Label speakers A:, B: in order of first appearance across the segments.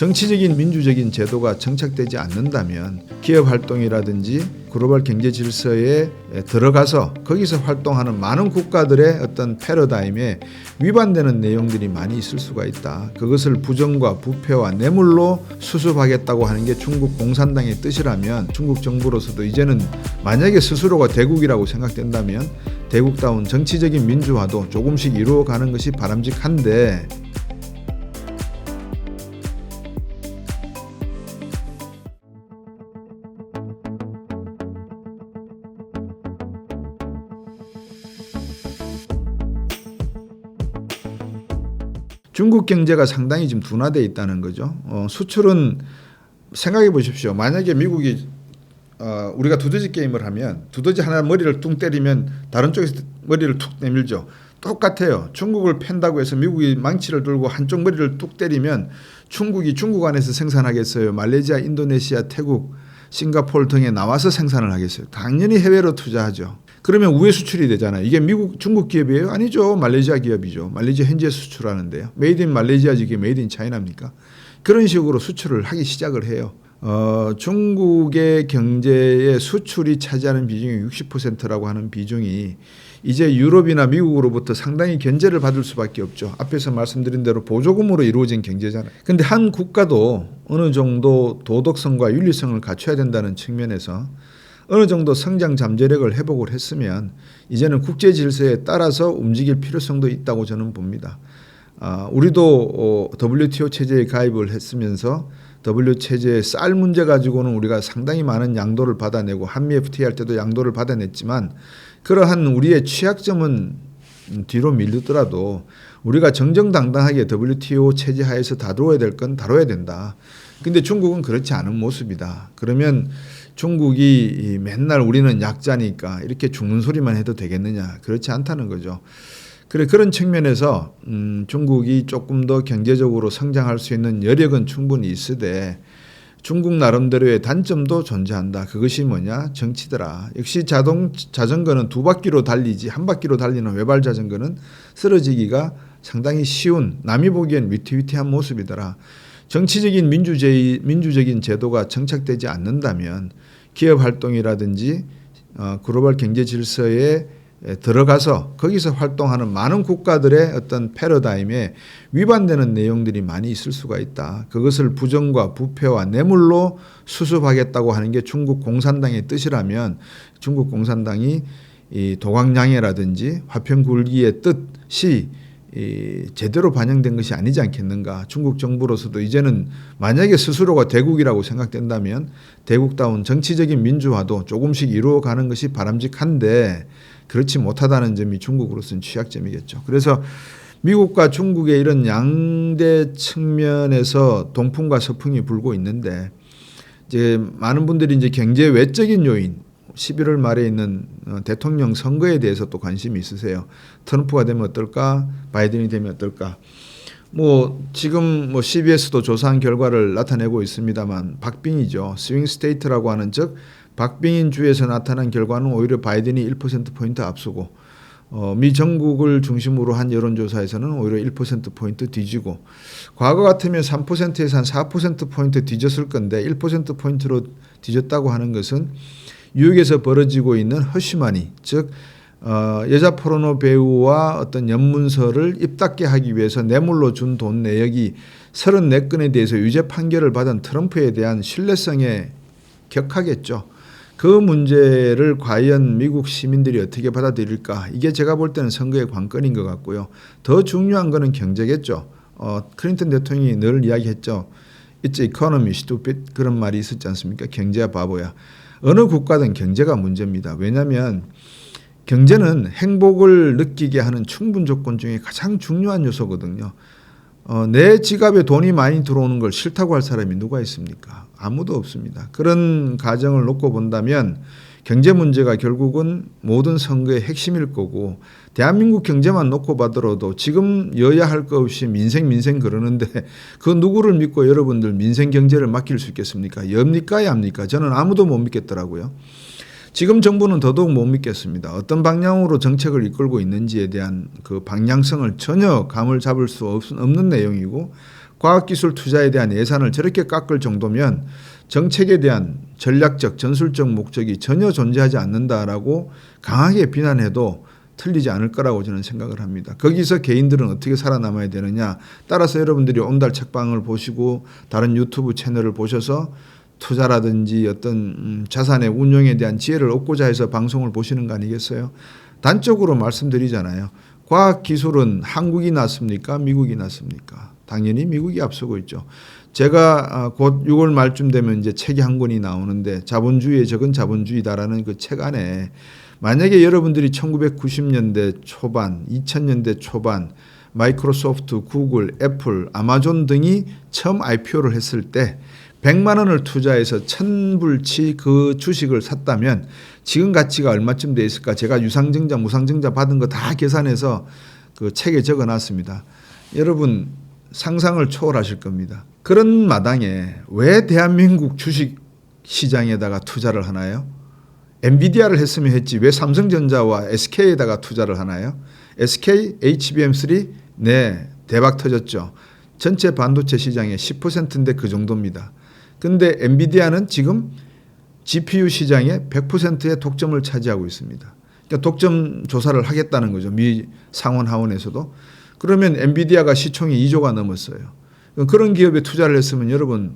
A: 정치적인 민주적인 제도가 정착되지 않는다면 기업 활동이라든지 글로벌 경제 질서에 들어가서 거기서 활동하는 많은 국가들의 어떤 패러다임에 위반되는 내용들이 많이 있을 수가 있다. 그것을 부정과 부패와 뇌물로 수습하겠다고 하는 게 중국 공산당의 뜻이라면 중국 정부로서도 이제는 만약에 스스로가 대국이라고 생각된다면 대국다운 정치적인 민주화도 조금씩 이루어가는 것이 바람직한데, 중국 경제가 상당히 지금 둔화되어 있다는 거죠. 수출은 생각해 보십시오. 만약에 미국이 우리가 두더지 게임을 하면 두더지 하나 머리를 뚱 때리면 다른 쪽에서 머리를 툭 내밀죠. 똑같아요. 중국을 팬다고 해서 미국이 망치를 들고 한쪽 머리를 뚝 때리면 중국이 중국 안에서 생산하겠어요? 말레이시아, 인도네시아, 태국, 싱가포르 등에 나와서 생산을 하겠어요? 당연히 해외로 투자하죠. 그러면 우회 수출이 되잖아요. 이게 중국 기업이에요? 아니죠. 말레이시아 기업이죠. 말레이시아 현지에 수출하는데요. 메이드 인 말레이시아지 이게 메이드 인 차이나입니까? 그런 식으로 수출을 하기 시작을 해요. 중국의 경제의 수출이 차지하는 비중이 60%라고 하는 비중이 이제 유럽이나 미국으로부터 상당히 견제를 받을 수밖에 없죠. 앞에서 말씀드린 대로 보조금으로 이루어진 경제잖아요. 그런데 한 국가도 어느 정도 도덕성과 윤리성을 갖춰야 된다는 측면에서 어느 정도 성장 잠재력을 회복을 했으면 이제는 국제 질서에 따라서 움직일 필요성도 있다고 저는 봅니다. 우리도 WTO 체제에 가입을 했으면서 WTO 체제의 쌀 문제 가지고는 우리가 상당히 많은 양도를 받아내고 한미 FTA 할 때도 양도를 받아냈지만 그러한 우리의 취약점은 뒤로 밀리더라도 우리가 정정당당하게 WTO 체제 하에서 다뤄야 될 건 다뤄야 된다. 근데 중국은 그렇지 않은 모습이다. 그러면 중국이 맨날 우리는 약자니까 이렇게 죽는 소리만 해도 되겠느냐. 그렇지 않다는 거죠. 그런 측면에서 중국이 조금 더 경제적으로 성장할 수 있는 여력은 충분히 있으되 중국 나름대로의 단점도 존재한다. 그것이 뭐냐? 정치더라. 역시 자전거는 두 바퀴로 달리지 한 바퀴로 달리는 외발 자전거는 쓰러지기가 상당히 쉬운, 남이 보기엔 위태위태한 모습이더라. 정치적인 민주적인 제도가 정착되지 않는다면 기업 활동이라든지 글로벌 경제 질서에 들어가서 거기서 활동하는 많은 국가들의 어떤 패러다임에 위반되는 내용들이 많이 있을 수가 있다. 그것을 부정과 부패와 뇌물로 수습하겠다고 하는 게 중국 공산당의 뜻이라면 중국 공산당이 이 도광양해라든지 화평굴기의 뜻이 제대로 반영된 것이 아니지 않겠는가. 중국 정부로서도 이제는 만약에 스스로가 대국이라고 생각된다면 대국다운 정치적인 민주화도 조금씩 이루어가는 것이 바람직한데 그렇지 못하다는 점이 중국으로서는 취약점이겠죠. 그래서 미국과 중국의 이런 양대 측면에서 동풍과 서풍이 불고 있는데 이제 많은 분들이 이제 경제 외적인 요인 11월 말에 있는 대통령 선거에 대해서 또 관심이 있으세요. 트럼프가 되면 어떨까? 바이든이 되면 어떨까? 지금 CBS도 조사한 결과를 나타내고 있습니다만 박빙이죠. 스윙 스테이트라고 하는 즉 박빙인 주에서 나타난 결과는 오히려 바이든이 1%포인트 앞서고 미 전국을 중심으로 한 여론조사에서는 오히려 1%포인트 뒤지고 과거 같으면 3%에서 한 4%포인트 뒤졌을 건데 1%포인트로 뒤졌다고 하는 것은 뉴욕에서 벌어지고 있는 허쉬마니 즉 여자 포르노 배우와 어떤 연문서를 입닫게 하기 위해서 뇌물로 준 돈 내역이 34건에 대해서 유죄 판결을 받은 트럼프에 대한 신뢰성에 격하겠죠. 그 문제를 과연 미국 시민들이 어떻게 받아들일까? 이게 제가 볼 때는 선거의 관건인 것 같고요. 더 중요한 거는 경제겠죠. 클린턴 대통령이 늘 이야기했죠. It's economy, stupid. 그런 말이 있었지 않습니까? 경제가 바보야. 어느 국가든 경제가 문제입니다. 왜냐하면 경제는 행복을 느끼게 하는 충분 조건 중에 가장 중요한 요소거든요. 내 지갑에 돈이 많이 들어오는 걸 싫다고 할 사람이 누가 있습니까? 아무도 없습니다. 그런 가정을 놓고 본다면 경제 문제가 결국은 모든 선거의 핵심일 거고 대한민국 경제만 놓고 봐더라도 지금 여야 할 거 없이 민생 그러는데 그 누구를 믿고 여러분들 민생 경제를 맡길 수 있겠습니까? 엽니까 얍니까? 저는 아무도 못 믿겠더라고요. 지금 정부는 더더욱 못 믿겠습니다. 어떤 방향으로 정책을 이끌고 있는지에 대한 그 방향성을 전혀 감을 잡을 수 없는 내용이고 과학기술 투자에 대한 예산을 저렇게 깎을 정도면 정책에 대한 전략적, 전술적 목적이 전혀 존재하지 않는다라고 강하게 비난해도 틀리지 않을 거라고 저는 생각을 합니다. 거기서 개인들은 어떻게 살아남아야 되느냐. 따라서 여러분들이 온달 책방을 보시고 다른 유튜브 채널을 보셔서 투자라든지 어떤 자산의 운용에 대한 지혜를 얻고자 해서 방송을 보시는 거 아니겠어요? 단적으로 말씀드리잖아요. 과학기술은 한국이 낫습니까? 미국이 낫습니까? 당연히 미국이 앞서고 있죠. 제가 곧 6월 말쯤 되면 이제 책이 한 권이 나오는데 자본주의의 적은 자본주의다라는 그 책 안에 만약에 여러분들이 1990년대 초반, 2000년대 초반 마이크로소프트, 구글, 애플, 아마존 등이 처음 IPO를 했을 때 100만 원을 투자해서 1000불치 그 주식을 샀다면 지금 가치가 얼마쯤 돼 있을까? 제가 유상증자, 무상증자 받은 거 다 계산해서 그 책에 적어놨습니다. 여러분 상상을 초월하실 겁니다. 그런 마당에 왜 대한민국 주식 시장에다가 투자를 하나요? 엔비디아를 했으면 했지 왜 삼성전자와 SK에다가 투자를 하나요? SK, HBM3 네 대박 터졌죠. 전체 반도체 시장의 10%인데 그 정도입니다. 근데 엔비디아는 지금 GPU 시장의 100%의 독점을 차지하고 있습니다. 그러니까 독점 조사를 하겠다는 거죠. 미 상원 하원에서도. 그러면 엔비디아가 시총이 2조가 넘었어요. 그런 기업에 투자를 했으면 여러분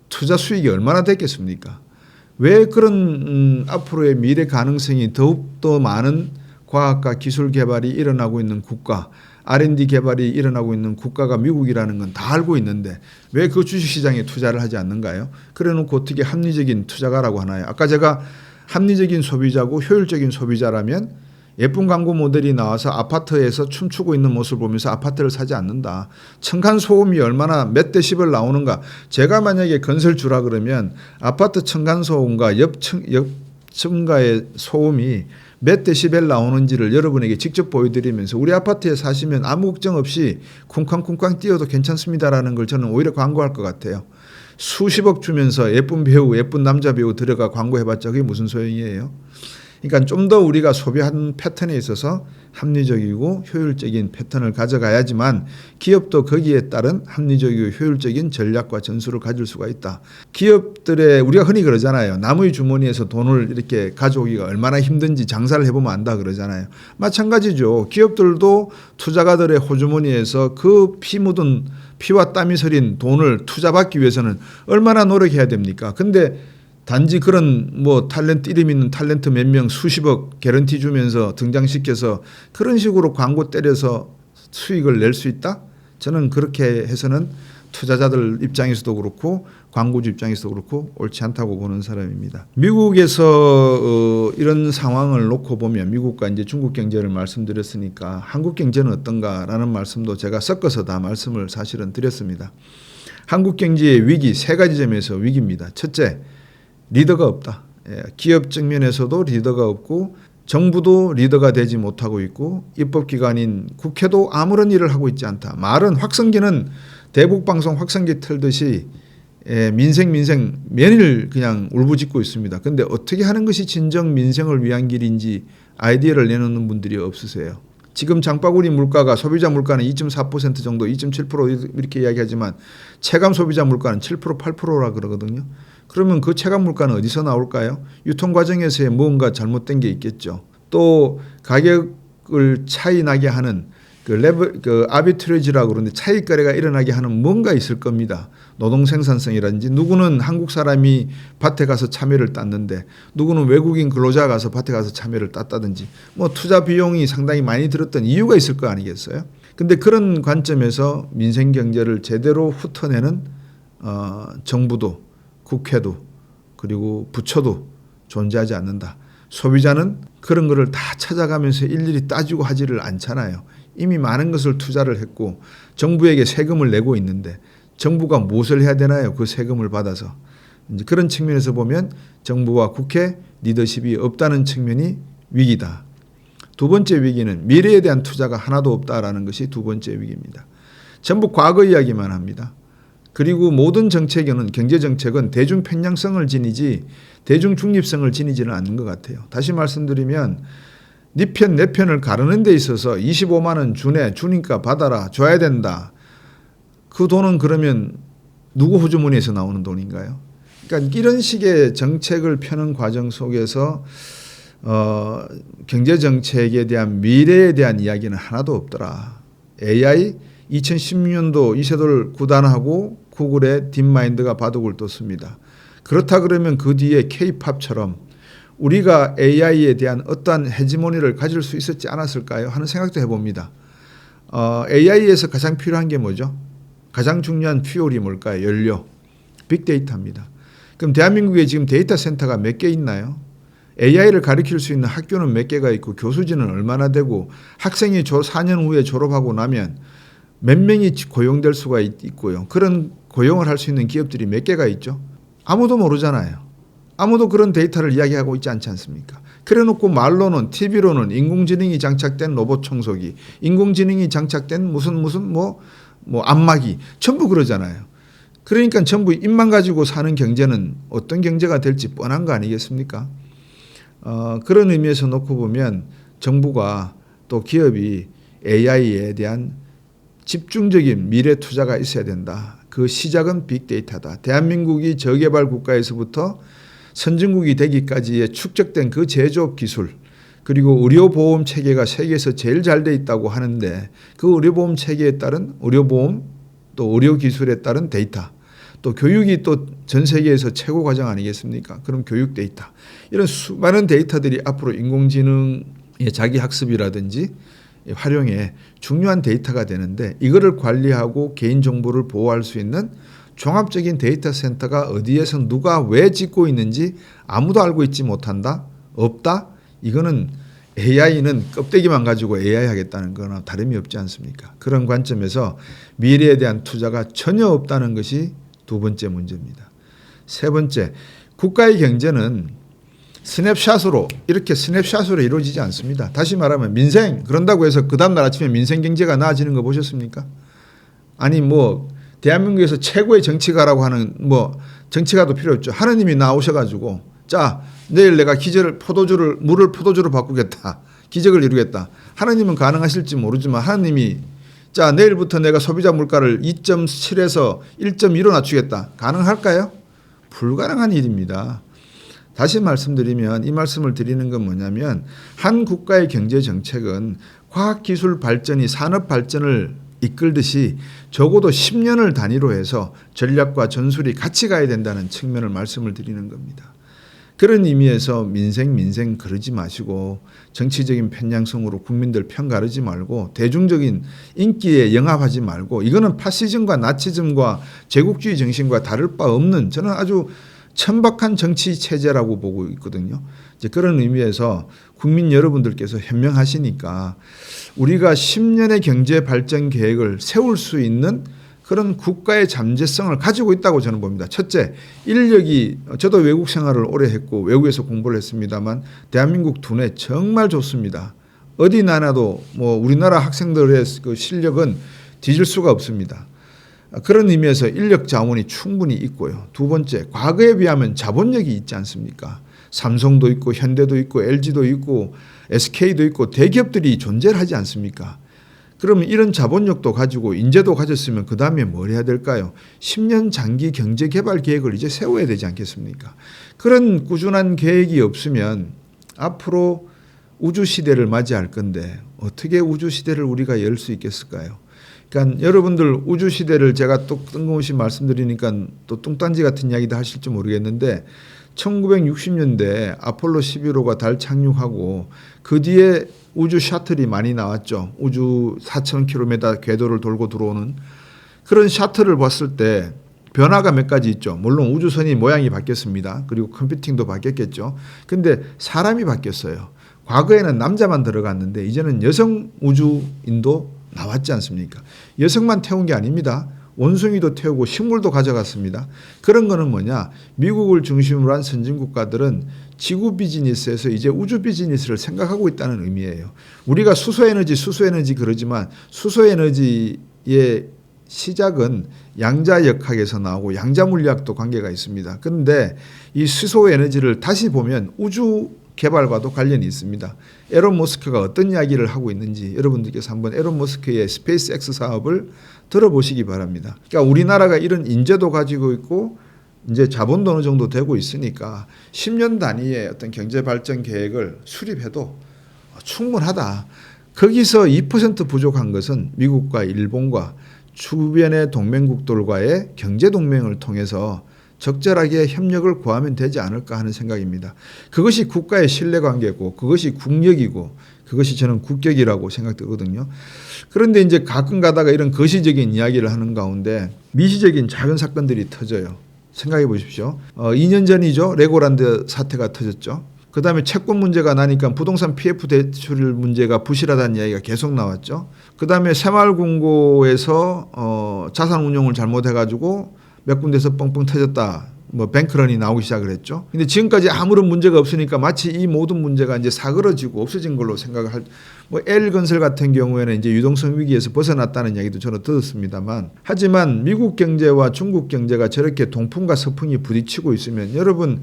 A: 투자 수익이 얼마나 됐겠습니까? 왜 그런 앞으로의 미래 가능성이 더욱더 많은 과학과 기술 개발이 일어나고 있는 국가, R&D 개발이 일어나고 있는 국가가 미국이라는 건 다 알고 있는데 왜 그 주식시장에 투자를 하지 않는가요? 그래놓고 어떻게 합리적인 투자가라고 하나요? 아까 제가 합리적인 소비자고 효율적인 소비자라면 예쁜 광고 모델이 나와서 아파트에서 춤추고 있는 모습을 보면서 아파트를 사지 않는다. 층간소음이 얼마나 몇 데시벨 나오는가. 제가 만약에 건설주라 그러면 아파트 층간소음과 옆층가의 소음이 몇 데시벨 나오는지를 여러분에게 직접 보여드리면서 우리 아파트에 사시면 아무 걱정 없이 쿵쾅쿵쾅 뛰어도 괜찮습니다라는 걸 저는 오히려 광고할 것 같아요. 수십억 주면서 예쁜 배우, 예쁜 남자 배우 들어가 광고해봤자 그게 무슨 소용이에요? 그러니까 좀 더 우리가 소비하는 패턴에 있어서 합리적이고 효율적인 패턴을 가져가야지만 기업도 거기에 따른 합리적이고 효율적인 전략과 전술을 가질 수가 있다. 기업들의 우리가 흔히 그러잖아요. 남의 주머니에서 돈을 이렇게 가져오기가 얼마나 힘든지 장사를 해보면 안다 그러잖아요. 마찬가지죠. 기업들도 투자가들의 호주머니에서 그 피 묻은 피와 땀이 서린 돈을 투자받기 위해서는 얼마나 노력해야 됩니까? 근데 단지 그런 뭐 탤런트 이름 있는 탤런트 몇 명 수십억 개런티 주면서 등장시켜서 그런 식으로 광고 때려서 수익을 낼 수 있다? 저는 그렇게 해서는 투자자들 입장에서도 그렇고 광고주 입장에서도 그렇고 옳지 않다고 보는 사람입니다. 미국에서 이런 상황을 놓고 보면 미국과 이제 중국 경제를 말씀드렸으니까 한국 경제는 어떤가라는 말씀도 제가 섞어서 다 말씀을 사실은 드렸습니다. 한국 경제의 위기 세 가지 점에서 위기입니다. 첫째, 리더가 없다. 기업 측면에서도 리더가 없고 정부도 리더가 되지 못하고 있고 입법기관인 국회도 아무런 일을 하고 있지 않다. 말은 확성기는 대북방송 확성기 틀듯이 민생 매일 그냥 울부짖고 있습니다. 그런데 어떻게 하는 것이 진정 민생을 위한 길인지 아이디어를 내놓는 분들이 없으세요. 지금 장바구니 물가가 소비자 물가는 2.4% 정도 2.7% 이렇게 이야기하지만 체감 소비자 물가는 7% 8%라 그러거든요. 그러면 그 체감 물가는 어디서 나올까요? 유통 과정에서의 무언가 잘못된 게 있겠죠. 또 가격을 차이 나게 하는 그 아비트레이지라고 그러는데 차익 거래가 일어나게 하는 뭔가 있을 겁니다. 노동 생산성이라든지 누구는 한국 사람이 밭에 가서 참외를 땄는데 누구는 외국인 근로자가 가서 밭에 가서 참외를 땄다든지 뭐 투자 비용이 상당히 많이 들었던 이유가 있을 거 아니겠어요? 근데 그런 관점에서 민생 경제를 제대로 훑어내는 정부도 국회도 그리고 부처도 존재하지 않는다. 소비자는 그런 거를 다 찾아가면서 일일이 따지고 하지를 않잖아요. 이미 많은 것을 투자를 했고 정부에게 세금을 내고 있는데 정부가 무엇을 해야 되나요? 그 세금을 받아서. 이제 그런 측면에서 보면 정부와 국회 리더십이 없다는 측면이 위기다. 두 번째 위기는 미래에 대한 투자가 하나도 없다라는 것이 두 번째 위기입니다. 전부 과거 이야기만 합니다. 그리고 모든 정책에는 경제정책은 대중 편향성을 지니지 대중 중립성을 지니지는 않는 것 같아요. 다시 말씀드리면 네 편 내 편을 가르는 데 있어서 25만 원 주니까 받아라 줘야 된다. 그 돈은 그러면 누구 호주머니에서 나오는 돈인가요? 그러니까 이런 식의 정책을 펴는 과정 속에서 경제 정책에 대한 미래에 대한 이야기는 하나도 없더라. AI 2016년도 이세돌 구단하고 구글의 딥마인드가 바둑을 뒀습니다. 그렇다 그러면 그 뒤에 K-팝처럼 우리가 AI에 대한 어떠한 헤지모니를 가질 수 있었지 않았을까요? 하는 생각도 해봅니다. AI에서 가장 필요한 게 뭐죠? 가장 중요한 퓨얼이 뭘까요? 연료, 빅데이터입니다. 그럼 대한민국에 지금 데이터 센터가 몇 개 있나요? AI를 가르칠 수 있는 학교는 몇 개가 있고 교수진은 얼마나 되고 학생이 4년 후에 졸업하고 나면 몇 명이 고용될 수가 있고요. 그런 고용을 할 수 있는 기업들이 몇 개가 있죠? 아무도 모르잖아요. 아무도 그런 데이터를 이야기하고 있지 않지 않습니까? 그래놓고 말로는 TV로는 인공지능이 장착된 로봇 청소기, 인공지능이 장착된 무슨 안마기 전부 그러잖아요. 그러니까 전부 입만 가지고 사는 경제는 어떤 경제가 될지 뻔한 거 아니겠습니까? 그런 의미에서 놓고 보면 정부가 또 기업이 AI에 대한 집중적인 미래 투자가 있어야 된다. 그 시작은 빅데이터다. 대한민국이 저개발 국가에서부터 선진국이 되기까지의 축적된 그 제조업 기술 그리고 의료보험 체계가 세계에서 제일 잘 돼 있다고 하는데 그 의료보험 체계에 따른 의료보험 또 의료기술에 따른 데이터 또 교육이 또 전 세계에서 최고 과정 아니겠습니까? 그럼 교육 데이터 이런 수많은 데이터들이 앞으로 인공지능의 자기학습이라든지 활용에 중요한 데이터가 되는데 이거를 관리하고 개인정보를 보호할 수 있는 종합적인 데이터 센터가 어디에서 누가 왜 짓고 있는지 아무도 알고 있지 못한다? 없다? 이거는 AI는 껍데기만 가지고 AI 하겠다는 거나 다름이 없지 않습니까? 그런 관점에서 미래에 대한 투자가 전혀 없다는 것이 두 번째 문제입니다. 세 번째, 국가의 경제는 이렇게 스냅샷으로 이루어지지 않습니다. 다시 말하면 민생, 그런다고 해서 그 다음날 아침에 민생 경제가 나아지는 거 보셨습니까? 아니 대한민국에서 최고의 정치가라고 하는 정치가도 필요 없죠. 하느님이 나오셔가지고 자 내일 내가 물을 포도주로 바꾸겠다. 기적을 이루겠다. 하느님은 가능하실지 모르지만 하느님이 자 내일부터 내가 소비자 물가를 2.7에서 1.2로 낮추겠다. 가능할까요? 불가능한 일입니다. 다시 말씀드리면 이 말씀을 드리는 건 뭐냐면 한 국가의 경제 정책은 과학기술 발전이 산업 발전을 이끌듯이 적어도 10년을 단위로 해서 전략과 전술이 같이 가야 된다는 측면을 말씀을 드리는 겁니다. 그런 의미에서 민생 그러지 마시고 정치적인 편향성으로 국민들 편 가르지 말고 대중적인 인기에 영합하지 말고 이거는 파시즘과 나치즘과 제국주의 정신과 다를 바 없는 저는 아주 천박한 정치 체제라고 보고 있거든요. 이제 그런 의미에서 국민 여러분들께서 현명하시니까 우리가 10년의 경제 발전 계획을 세울 수 있는 그런 국가의 잠재성을 가지고 있다고 저는 봅니다. 첫째, 인력이 저도 외국 생활을 오래 했고 외국에서 공부를 했습니다만 대한민국 두뇌 정말 좋습니다. 어디 나라도 우리나라 학생들의 그 실력은 뒤질 수가 없습니다. 그런 의미에서 인력 자원이 충분히 있고요. 두 번째, 과거에 비하면 자본력이 있지 않습니까? 삼성도 있고 현대도 있고 LG도 있고 SK도 있고 대기업들이 존재를 하지 않습니까? 그러면 이런 자본력도 가지고 인재도 가졌으면 그 다음에 뭘 해야 될까요? 10년 장기 경제개발 계획을 이제 세워야 되지 않겠습니까? 그런 꾸준한 계획이 없으면 앞으로 우주시대를 맞이할 건데 어떻게 우주시대를 우리가 열 수 있겠을까요? 그러니까 여러분들 우주시대를 제가 또 뜬금없이 말씀드리니까 또 뚱딴지 같은 이야기도 하실지 모르겠는데 1960년대 아폴로 11호가 달 착륙하고 그 뒤에 우주 샤틀이 많이 나왔죠. 우주 4,000km 궤도를 돌고 들어오는 그런 샤틀을 봤을 때 변화가 몇 가지 있죠. 물론 우주선이 모양이 바뀌었습니다. 그리고 컴퓨팅도 바뀌었겠죠. 근데 사람이 바뀌었어요. 과거에는 남자만 들어갔는데 이제는 여성 우주인도 나왔지 않습니까? 여성만 태운 게 아닙니다. 원숭이도 태우고 식물도 가져갔습니다. 그런 거는 뭐냐? 미국을 중심으로 한 선진국가들은 지구 비즈니스에서 이제 우주 비즈니스를 생각하고 있다는 의미예요. 우리가 수소에너지 그러지만 수소에너지의 시작은 양자역학에서 나오고 양자물리학도 관계가 있습니다. 그런데 이 수소에너지를 다시 보면 우주 개발과도 관련이 있습니다. 에론 머스크가 어떤 이야기를 하고 있는지 여러분들께서 한번 에론 머스크의 스페이스X 사업을 들어보시기 바랍니다. 그러니까 우리나라가 이런 인재도 가지고 있고 이제 자본도 어느 정도 되고 있으니까 10년 단위의 어떤 경제 발전 계획을 수립해도 충분하다. 거기서 2% 부족한 것은 미국과 일본과 주변의 동맹국들과의 경제 동맹을 통해서 적절하게 협력을 구하면 되지 않을까 하는 생각입니다. 그것이 국가의 신뢰관계고 그것이 국력이고 그것이 저는 국격이라고 생각되거든요. 그런데 이제 가끔 가다가 이런 거시적인 이야기를 하는 가운데 미시적인 작은 사건들이 터져요. 생각해 보십시오. 2년 전이죠. 레고란드 사태가 터졌죠. 그다음에 채권 문제가 나니까 부동산 PF 대출 문제가 부실하다는 이야기가 계속 나왔죠. 그다음에 새마을금고에서 자산 운용을 잘못해가지고 몇 군데서 뻥뻥 터졌다. 뭐 뱅크런이 나오기 시작을 했죠. 근데 지금까지 아무런 문제가 없으니까 마치 이 모든 문제가 이제 사그러지고 없어진 걸로 생각을 할. 뭐 L건설 같은 경우에는 이제 유동성 위기에서 벗어났다는 이야기도 저는 들었습니다만, 하지만 미국 경제와 중국 경제가 저렇게 동풍과 서풍이 부딪히고 있으면 여러분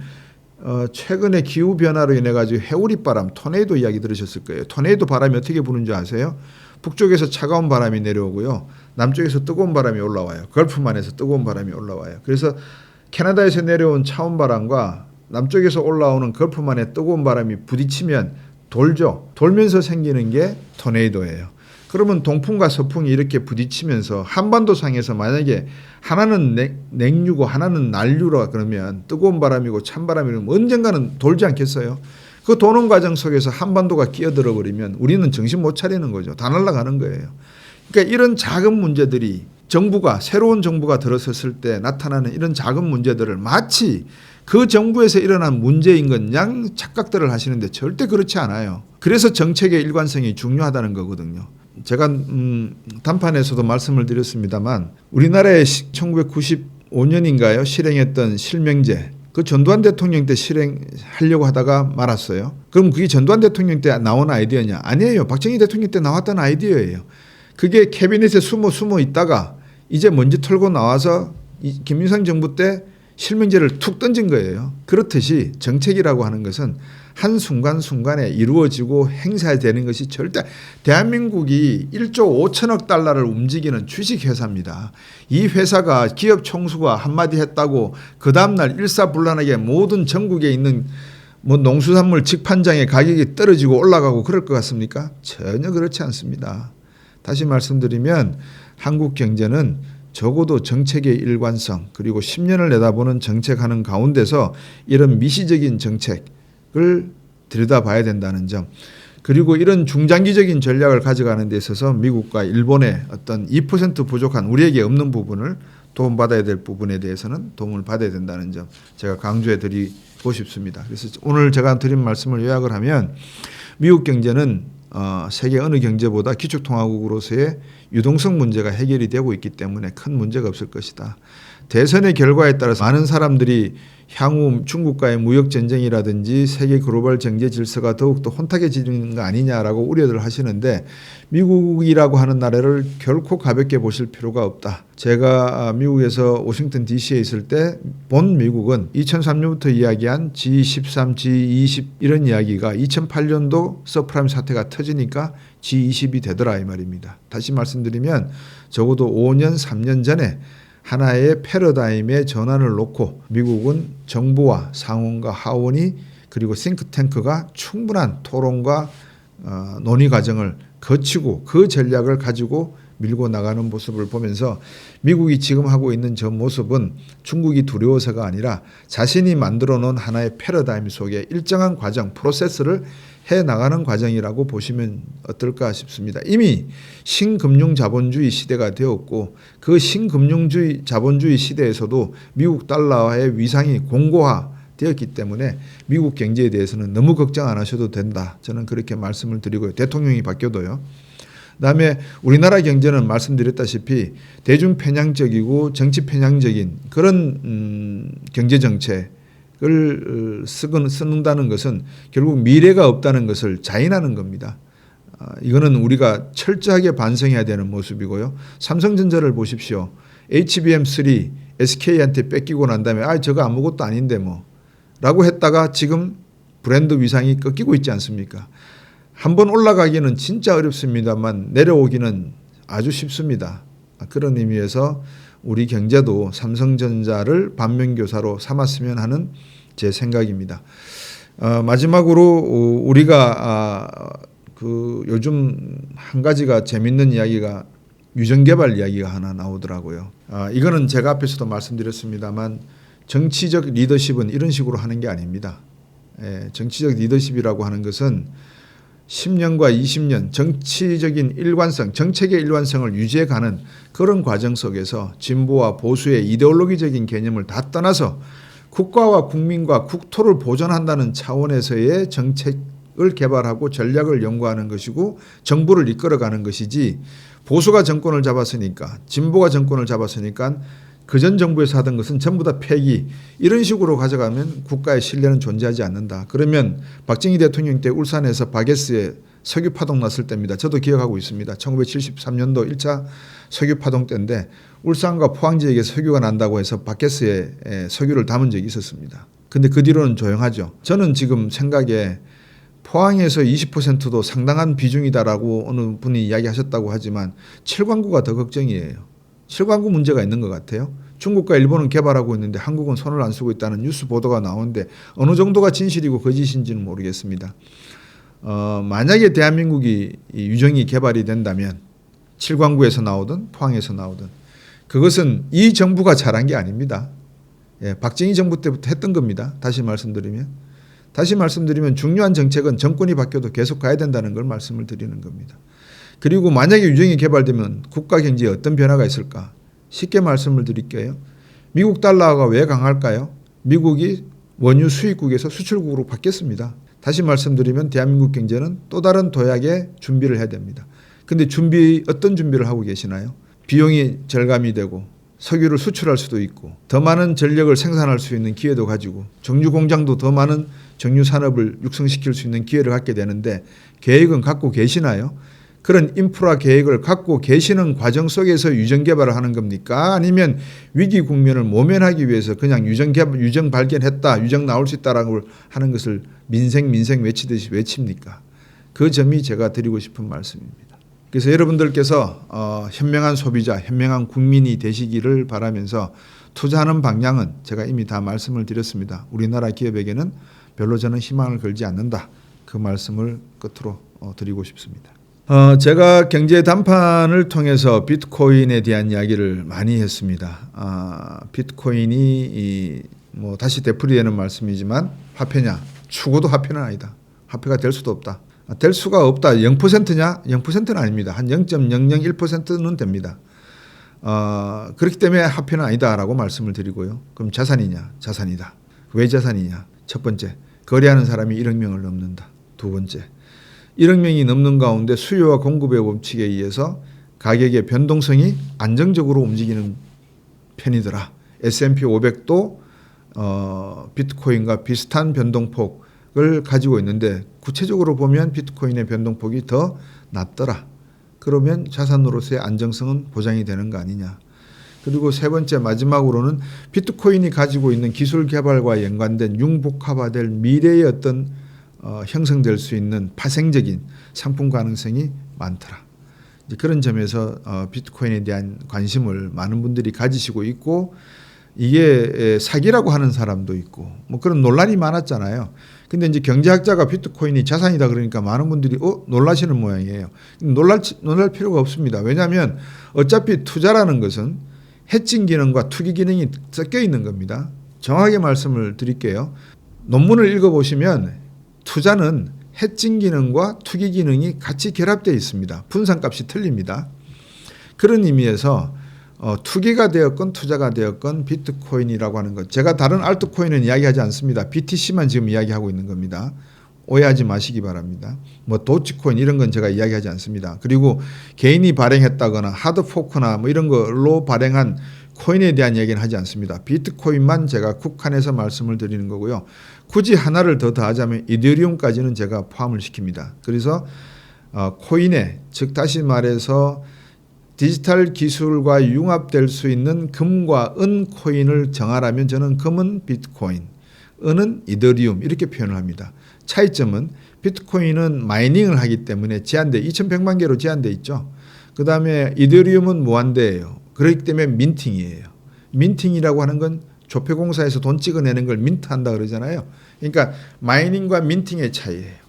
A: 최근에 기후 변화로 인해 가지고 해오리 바람, 토네이도 이야기 들으셨을 거예요. 토네이도 바람이 어떻게 부는 줄 아세요? 북쪽에서 차가운 바람이 내려오고요. 남쪽에서 뜨거운 바람이 올라와요. 걸프만에서 뜨거운 바람이 올라와요. 그래서 캐나다에서 내려온 차온 바람과 남쪽에서 올라오는 걸프만의 뜨거운 바람이 부딪히면 돌죠. 돌면서 생기는 게 토네이도예요. 그러면 동풍과 서풍이 이렇게 부딪히면서 한반도상에서 만약에 하나는 냉류고 하나는 난류라 그러면 뜨거운 바람이고 찬바람이면 언젠가는 돌지 않겠어요? 그 도는 과정 속에서 한반도가 끼어들어 버리면 우리는 정신 못 차리는 거죠. 다 날아가는 거예요. 그러니까 이런 작은 문제들이 새로운 정부가 들어섰을 때 나타나는 이런 작은 문제들을 마치 그 정부에서 일어난 문제인 것 양 착각들을 하시는데 절대 그렇지 않아요. 그래서 정책의 일관성이 중요하다는 거거든요. 제가 단판에서도 말씀을 드렸습니다만 우리나라에 1995년인가요? 실행했던 실명제, 그 전두환 대통령 때 실행하려고 하다가 말았어요. 그럼 그게 전두환 대통령 때 나온 아이디어냐? 아니에요. 박정희 대통령 때 나왔던 아이디어예요. 그게 캐비넷에 숨어 있다가 이제 먼지 털고 나와서 김일성 정부 때 실명제를 툭 던진 거예요. 그렇듯이 정책이라고 하는 것은 한순간순간에 이루어지고 행사되는 것이 절대, 대한민국이 1조 5천억 달러를 움직이는 주식회사입니다. 이 회사가 기업 총수가 한마디 했다고 그 다음날 일사불란하게 모든 전국에 있는 뭐 농수산물 직판장의 가격이 떨어지고 올라가고 그럴 것 같습니까? 전혀 그렇지 않습니다. 다시 말씀드리면 한국 경제는 적어도 정책의 일관성 그리고 10년을 내다보는 정책하는 가운데서 이런 미시적인 정책을 들여다봐야 된다는 점, 그리고 이런 중장기적인 전략을 가져가는 데 있어서 미국과 일본의 어떤 2% 부족한 우리에게 없는 부분을 도움받아야 될 부분에 대해서는 도움을 받아야 된다는 점 제가 강조해 드리고 싶습니다. 그래서 오늘 제가 드린 말씀을 요약을 하면 미국 경제는 세계 어느 경제보다 기축통화국으로서의 유동성 문제가 해결이 되고 있기 때문에 큰 문제가 없을 것이다. 대선의 결과에 따라서 많은 사람들이 향후 중국과의 무역전쟁이라든지 세계 글로벌 경제 질서가 더욱더 혼탁해지는 거 아니냐라고 우려를 하시는데 미국이라고 하는 나라를 결코 가볍게 보실 필요가 없다. 제가 미국에서 워싱턴 DC에 있을 때 본 미국은 2003년부터 이야기한 G13, G20 이런 이야기가 2008년도 서프라임 사태가 터지니까 G20이 되더라 이 말입니다. 다시 말씀드리면 적어도 5년, 3년 전에 하나의 패러다임의 전환을 놓고 미국은 정부와 상원과 하원이 그리고 싱크탱크가 충분한 토론과 논의 과정을 거치고 그 전략을 가지고 밀고 나가는 모습을 보면서 미국이 지금 하고 있는 저 모습은 중국이 두려워서가 아니라 자신이 만들어 놓은 하나의 패러다임 속에 일정한 과정, 프로세스를 해나가는 과정이라고 보시면 어떨까 싶습니다. 이미 신금융 자본주의 시대가 되었고 그 신금융주의 자본주의 시대에서도 미국 달러의 위상이 공고화되었기 때문에 미국 경제에 대해서는 너무 걱정 안 하셔도 된다. 저는 그렇게 말씀을 드리고요. 대통령이 바뀌어도요. 그다음에 우리나라 경제는 말씀드렸다시피 대중 편향적이고 정치 편향적인 그런 경제 정책을 쓰는다는 것은 결국 미래가 없다는 것을 자인하는 겁니다. 이거는 우리가 철저하게 반성해야 되는 모습이고요. 삼성전자를 보십시오. HBM3 SK한테 뺏기고 난 다음에 저거 아무것도 아닌데 뭐 라고 했다가 지금 브랜드 위상이 꺾이고 있지 않습니까? 한번 올라가기는 진짜 어렵습니다만 내려오기는 아주 쉽습니다. 그런 의미에서 우리 경제도 삼성전자를 반면교사로 삼았으면 하는 제 생각입니다. 마지막으로 우리가 요즘 한 가지가 재밌는 이야기가 유전개발 이야기가 하나 나오더라고요. 이거는 제가 앞에서도 말씀드렸습니다만 정치적 리더십은 이런 식으로 하는 게 아닙니다. 정치적 리더십이라고 하는 것은 10년과 20년 정치적인 일관성, 정책의 일관성을 유지해가는 그런 과정 속에서 진보와 보수의 이데올로기적인 개념을 다 떠나서 국가와 국민과 국토를 보존한다는 차원에서의 정책을 개발하고 전략을 연구하는 것이고 정부를 이끌어가는 것이지, 보수가 정권을 잡았으니까 진보가 정권을 잡았으니까 그전 정부에서 하던 것은 전부 다 폐기, 이런 식으로 가져가면 국가의 신뢰는 존재하지 않는다. 그러면 박정희 대통령 때 울산에서 바게스에 석유 파동 났을 때입니다. 저도 기억하고 있습니다. 1973년도 1차 석유 파동 때인데 울산과 포항 지역에 석유가 난다고 해서 바게스에 석유를 담은 적이 있었습니다. 근데 그 뒤로는 조용하죠. 저는 지금 생각에 포항에서 20%도 상당한 비중이다라고 어느 분이 이야기하셨다고 하지만 칠광구가 더 걱정이에요. 칠광구 문제가 있는 것 같아요. 중국과 일본은 개발하고 있는데 한국은 손을 안 쓰고 있다는 뉴스 보도가 나오는데 어느 정도가 진실이고 거짓인지는 모르겠습니다. 만약에 대한민국이 유정이 개발이 된다면 칠광구에서 나오든 포항에서 나오든 그것은 이 정부가 잘한 게 아닙니다. 박정희 정부 때부터 했던 겁니다. 다시 말씀드리면 중요한 정책은 정권이 바뀌어도 계속 가야 된다는 걸 말씀을 드리는 겁니다. 그리고 만약에 유정이 개발되면 국가 경제에 어떤 변화가 있을까? 쉽게 말씀을 드릴게요. 미국 달러가 왜 강할까요? 미국이 원유 수입국에서 수출국으로 바뀌었습니다. 다시 말씀드리면 대한민국 경제는 또 다른 도약의 준비를 해야 됩니다. 근데 어떤 준비를 하고 계시나요? 비용이 절감이 되고 석유를 수출할 수도 있고 더 많은 전력을 생산할 수 있는 기회도 가지고 정유 공장도 더 많은 정유 산업을 육성시킬 수 있는 기회를 갖게 되는데 계획은 갖고 계시나요? 그런 인프라 계획을 갖고 계시는 과정 속에서 유전 개발을 하는 겁니까? 아니면 위기 국면을 모면하기 위해서 그냥 유전 발견했다, 유전 나올 수 있다라고 하는 것을 민생 외치듯이 외칩니까? 그 점이 제가 드리고 싶은 말씀입니다. 그래서 여러분들께서 현명한 소비자, 현명한 국민이 되시기를 바라면서 투자하는 방향은 제가 이미 다 말씀을 드렸습니다. 우리나라 기업에게는 별로 저는 희망을 걸지 않는다. 그 말씀을 끝으로 드리고 싶습니다. 제가 경제 단판을 통해서 비트코인에 대한 이야기를 많이 했습니다. 비트코인이 다시 되풀이되는 말씀이지만 화폐냐? 추구도 화폐는 아니다. 화폐가 될 수도 없다. 될 수가 없다. 0%냐? 0%는 아닙니다. 한 0.001%는 됩니다. 그렇기 때문에 화폐는 아니다라고 말씀을 드리고요. 그럼 자산이냐? 자산이다. 왜 자산이냐? 첫 번째, 거래하는 사람이 1억 명을 넘는다. 두 번째, 1억 명이 넘는 가운데 수요와 공급의 법칙에 의해서 가격의 변동성이 안정적으로 움직이는 편이더라. S&P 500도 비트코인과 비슷한 변동폭을 가지고 있는데 구체적으로 보면 비트코인의 변동폭이 더 낮더라. 그러면 자산으로서의 안정성은 보장이 되는 거 아니냐. 그리고 세 번째 마지막으로는 비트코인이 가지고 있는 기술 개발과 연관된 융복합화될 미래의 어떤 형성될 수 있는 파생적인 상품 가능성이 많더라. 이제 그런 점에서 비트코인에 대한 관심을 많은 분들이 가지시고 있고 이게 사기라고 하는 사람도 있고 그런 논란이 많았잖아요. 근데 이제 경제학자가 비트코인이 자산이다 그러니까 많은 분들이 놀라시는 모양이에요. 놀랄 필요가 없습니다. 왜냐하면 어차피 투자라는 것은 해칭 기능과 투기 기능이 섞여 있는 겁니다. 정확하게 말씀을 드릴게요. 논문을 읽어보시면 투자는 해칭 기능과 투기 기능이 같이 결합되어 있습니다. 분산값이 틀립니다. 그런 의미에서 투기가 되었건 투자가 되었건 비트코인이라고 하는 것, 제가 다른 알트코인은 이야기하지 않습니다. BTC만 지금 이야기하고 있는 겁니다. 오해하지 마시기 바랍니다. 도치코인 이런 건 제가 이야기하지 않습니다. 그리고 개인이 발행했다거나 하드포크나 이런 걸로 발행한 코인에 대한 이야기는 하지 않습니다. 비트코인만 제가 국한해서 말씀을 드리는 거고요. 굳이 하나를 더 더하자면 이더리움까지는 제가 포함을 시킵니다. 그래서 코인에, 즉 다시 말해서 디지털 기술과 융합될 수 있는 금과 은 코인을 정하라면 저는 금은 비트코인, 은은 이더리움 이렇게 표현을 합니다. 차이점은 비트코인은 마이닝을 하기 때문에 제한돼 2100만 개로 제한돼 있죠. 그 다음에 이더리움은 무한대예요. 그렇기 때문에 민팅이에요. 민팅이라고 하는 건 조폐공사에서 돈 찍어내는 걸 민트한다 그러잖아요. 그러니까 마이닝과 민팅의 차이예요.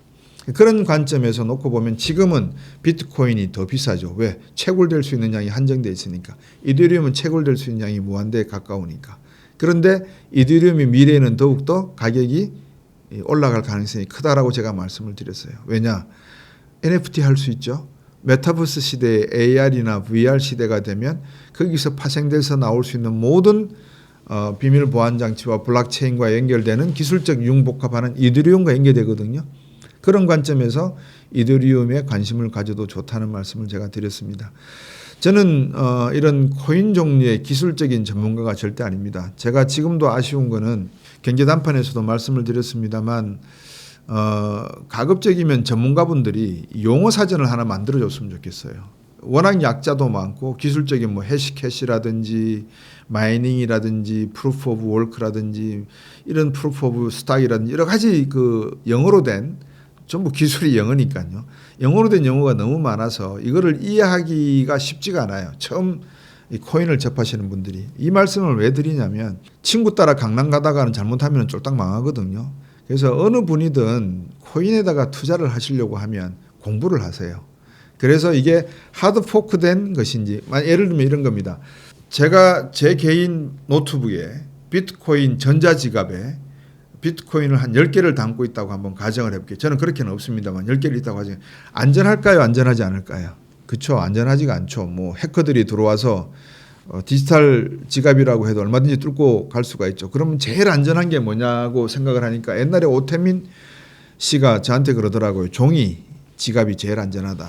A: 그런 관점에서 놓고 보면 지금은 비트코인이 더 비싸죠. 왜? 채굴될 수 있는 양이 한정되어 있으니까. 이더리움은 채굴될 수 있는 양이 무한대에 가까우니까. 그런데 이더리움이 미래에는 더욱더 가격이 올라갈 가능성이 크다라고 제가 말씀을 드렸어요. 왜냐? NFT 할 수 있죠. 메타버스 시대에 AR이나 VR 시대가 되면 거기서 파생돼서 나올 수 있는 모든 비밀 보안 장치와 블록체인과 연결되는 기술적 융복합하는 이더리움과 연계되거든요. 그런 관점에서 이더리움에 관심을 가져도 좋다는 말씀을 제가 드렸습니다. 저는 이런 코인 종류의 기술적인 전문가가 절대 아닙니다. 제가 지금도 아쉬운 거는 경제단판에서도 말씀을 드렸습니다만 가급적이면 전문가분들이 용어 사전을 하나 만들어줬으면 좋겠어요. 워낙 약자도 많고 기술적인 뭐 해시캐시라든지 마이닝이라든지 프루프 오브 워크라든지 이런 프루프 오브 스탁이라든지 여러 가지 그 영어로 된 전부 기술이 영어니까요. 영어로 된 용어가 너무 많아서 이거를 이해하기가 쉽지가 않아요. 처음 이 코인을 접하시는 분들이. 이 말씀을 왜 드리냐면 친구 따라 강남 가다가는 잘못하면 쫄딱 망하거든요. 그래서 어느 분이든 코인에다가 투자를 하시려고 하면 공부를 하세요. 그래서 이게 하드 포크된 것인지 예를 들면 이런 겁니다. 제가 제 개인 노트북에 비트코인 전자지갑에 비트코인을 한 10개를 담고 있다고 한번 가정을 해볼게요. 저는 그렇게는 없습니다만 10개를 있다고 하죠. 안전할까요? 안전하지 않을까요? 그렇죠. 안전하지가 않죠. 뭐 해커들이 들어와서 디지털 지갑이라고 해도 얼마든지 뚫고 갈 수가 있죠. 그러면 제일 안전한 게 뭐냐고 생각을 하니까 옛날에 오태민 씨가 저한테 그러더라고요. 종이 지갑이 제일 안전하다.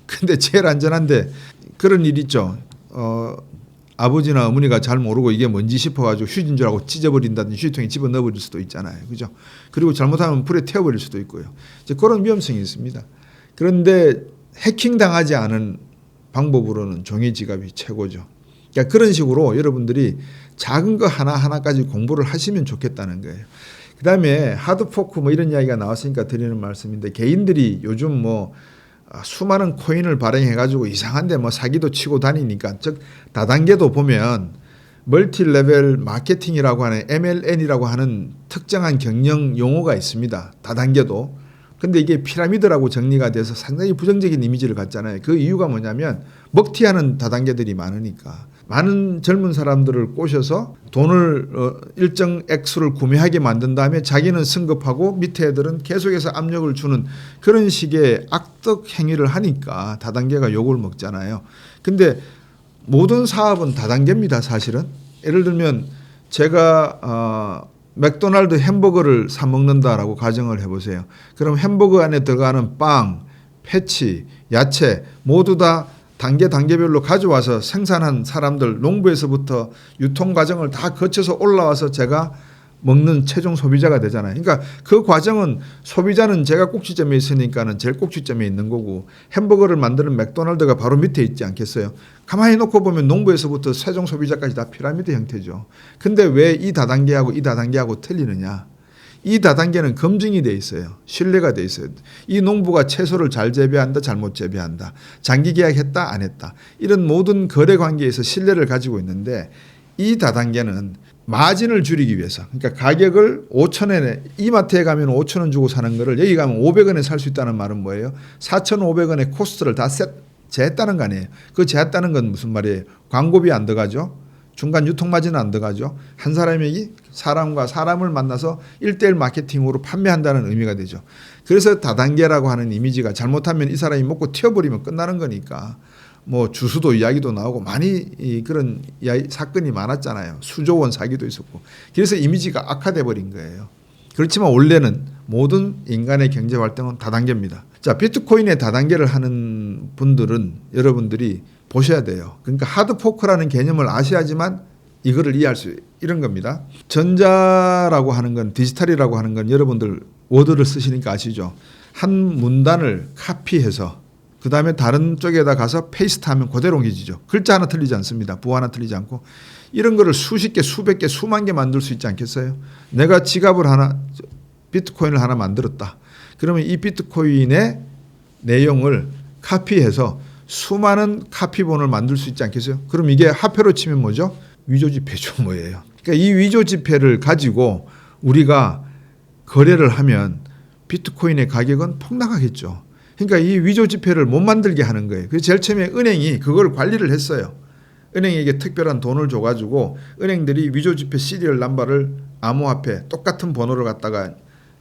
A: 근데 제일 안전한데 그런 일 있죠. 아버지나 어머니가 잘 모르고 이게 뭔지 싶어가지고 휴지인 줄 알고 찢어버린다든지 휴지통에 집어넣어버릴 수도 있잖아요. 그죠? 그리고 잘못하면 불에 태워버릴 수도 있고요. 이제 그런 위험성이 있습니다. 그런데 해킹당하지 않은 방법으로는 종이 지갑이 최고죠. 그러니까 그런 식으로 여러분들이 작은 거 하나하나까지 공부를 하시면 좋겠다는 거예요. 그 다음에 하드포크 뭐 이런 이야기가 나왔으니까 드리는 말씀인데 개인들이 요즘 뭐 수많은 코인을 발행해가지고 이상한데 뭐 사기도 치고 다니니까 즉 다단계도 보면 멀티 레벨 마케팅이라고 하는 MLN이라고 하는 특정한 경영 용어가 있습니다. 다단계도. 근데 이게 피라미드라고 정리가 돼서 상당히 부정적인 이미지를 갖잖아요. 그 이유가 뭐냐면 먹튀하는 다단계들이 많으니까. 많은 젊은 사람들을 꼬셔서 돈을 일정 액수를 구매하게 만든 다음에 자기는 승급하고 밑에 애들은 계속해서 압력을 주는 그런 식의 악덕 행위를 하니까 다단계가 욕을 먹잖아요. 근데 모든 사업은 다단계입니다, 사실은. 예를 들면 제가 맥도날드 햄버거를 사 먹는다라고 가정을 해보세요. 그럼 햄버거 안에 들어가는 빵, 패치, 야채 모두 다 단계별로 가져와서 생산한 사람들 농부에서부터 유통 과정을 다 거쳐서 올라와서 제가 먹는 최종 소비자가 되잖아요. 그러니까 그 과정은 소비자는 제가 꼭지점에 있으니까는 제일 꼭지점에 있는 거고 햄버거를 만드는 맥도날드가 바로 밑에 있지 않겠어요. 가만히 놓고 보면 농부에서부터 최종 소비자까지 다 피라미드 형태죠. 근데 왜 이 다단계하고 이 다단계하고 틀리느냐? 이 다단계는 검증이 돼 있어요. 신뢰가 돼 있어요. 이 농부가 채소를 잘 재배한다, 잘못 재배한다. 장기 계약했다, 안 했다. 이런 모든 거래 관계에서 신뢰를 가지고 있는데 이 다단계는 마진을 줄이기 위해서 그러니까 가격을 5,000원에 이마트에 가면 5,000원 주고 사는 거를 여기 가면 500원에 살 수 있다는 말은 뭐예요? 4,500원의 코스트를 다 제했다는 거 아니에요. 그 제했다는 건 무슨 말이에요? 광고비 안 들어가죠. 중간 유통마진은 안 들어가죠. 한 사람이 사람과 사람을 만나서 1:1 마케팅으로 판매한다는 의미가 되죠. 그래서 다단계라고 하는 이미지가 잘못하면 이 사람이 먹고 튀어버리면 끝나는 거니까 뭐 주수도 이야기도 나오고 많이 그런 사건이 많았잖아요. 수조 원 사기도 있었고. 그래서 이미지가 악화돼 버린 거예요. 그렇지만 원래는 모든 인간의 경제 활동은 다단계입니다. 자, 비트코인의 다단계를 하는 분들은 여러분들이 보셔야 돼요. 그러니까 하드포크라는 개념을 아셔야지만 이거를 이해할 수 이런 겁니다. 전자라고 하는 건 디지털이라고 하는 건 여러분들 워드를 쓰시니까 아시죠? 한 문단을 카피해서 그 다음에 다른 쪽에다 가서 페이스트하면 그대로 옮겨지죠. 글자 하나 틀리지 않습니다. 부 하나 틀리지 않고 이런 거를 수십 개, 수백 개, 수만 개 만들 수 있지 않겠어요? 내가 지갑을 하나, 비트코인을 하나 만들었다. 그러면 이 비트코인의 내용을 카피해서 수많은 카피본을 만들 수 있지 않겠어요? 그럼 이게 화폐로 치면 뭐죠? 위조지폐죠, 뭐예요? 그러니까 이 위조지폐를 가지고 우리가 거래를 하면 비트코인의 가격은 폭락하겠죠. 그러니까 이 위조지폐를 못 만들게 하는 거예요. 그래서 제일 처음에 은행이 그걸 관리를 했어요. 은행에게 특별한 돈을 줘가지고 은행들이 위조지폐 시리얼 넘버를 암호화폐 똑같은 번호를 갖다가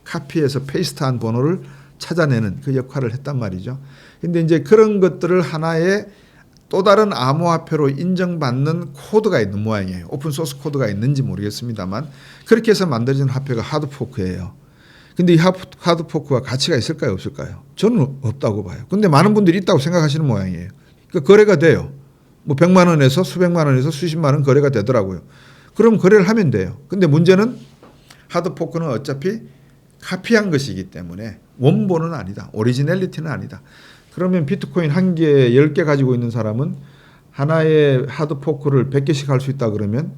A: 카피해서 페이스트한 번호를 찾아내는 그 역할을 했단 말이죠. 근데 이제 그런 것들을 하나의 또 다른 암호화폐로 인정받는 코드가 있는 모양이에요. 오픈소스 코드가 있는지 모르겠습니다만 그렇게 해서 만들어진 화폐가 하드포크예요. 근데 이 하드포크가 가치가 있을까요? 없을까요? 저는 없다고 봐요. 근데 많은 분들이 있다고 생각하시는 모양이에요. 그러니까 거래가 돼요. 뭐 100만 원에서 수백만 원에서 수십만 원 거래가 되더라고요. 그럼 거래를 하면 돼요. 근데 문제는 하드포크는 어차피 카피한 것이기 때문에 원본은 아니다. 오리지널리티는 아니다. 그러면 비트코인 한 개, 10개 가지고 있는 사람은 하나의 하드포크를 100개씩 할 수 있다 그러면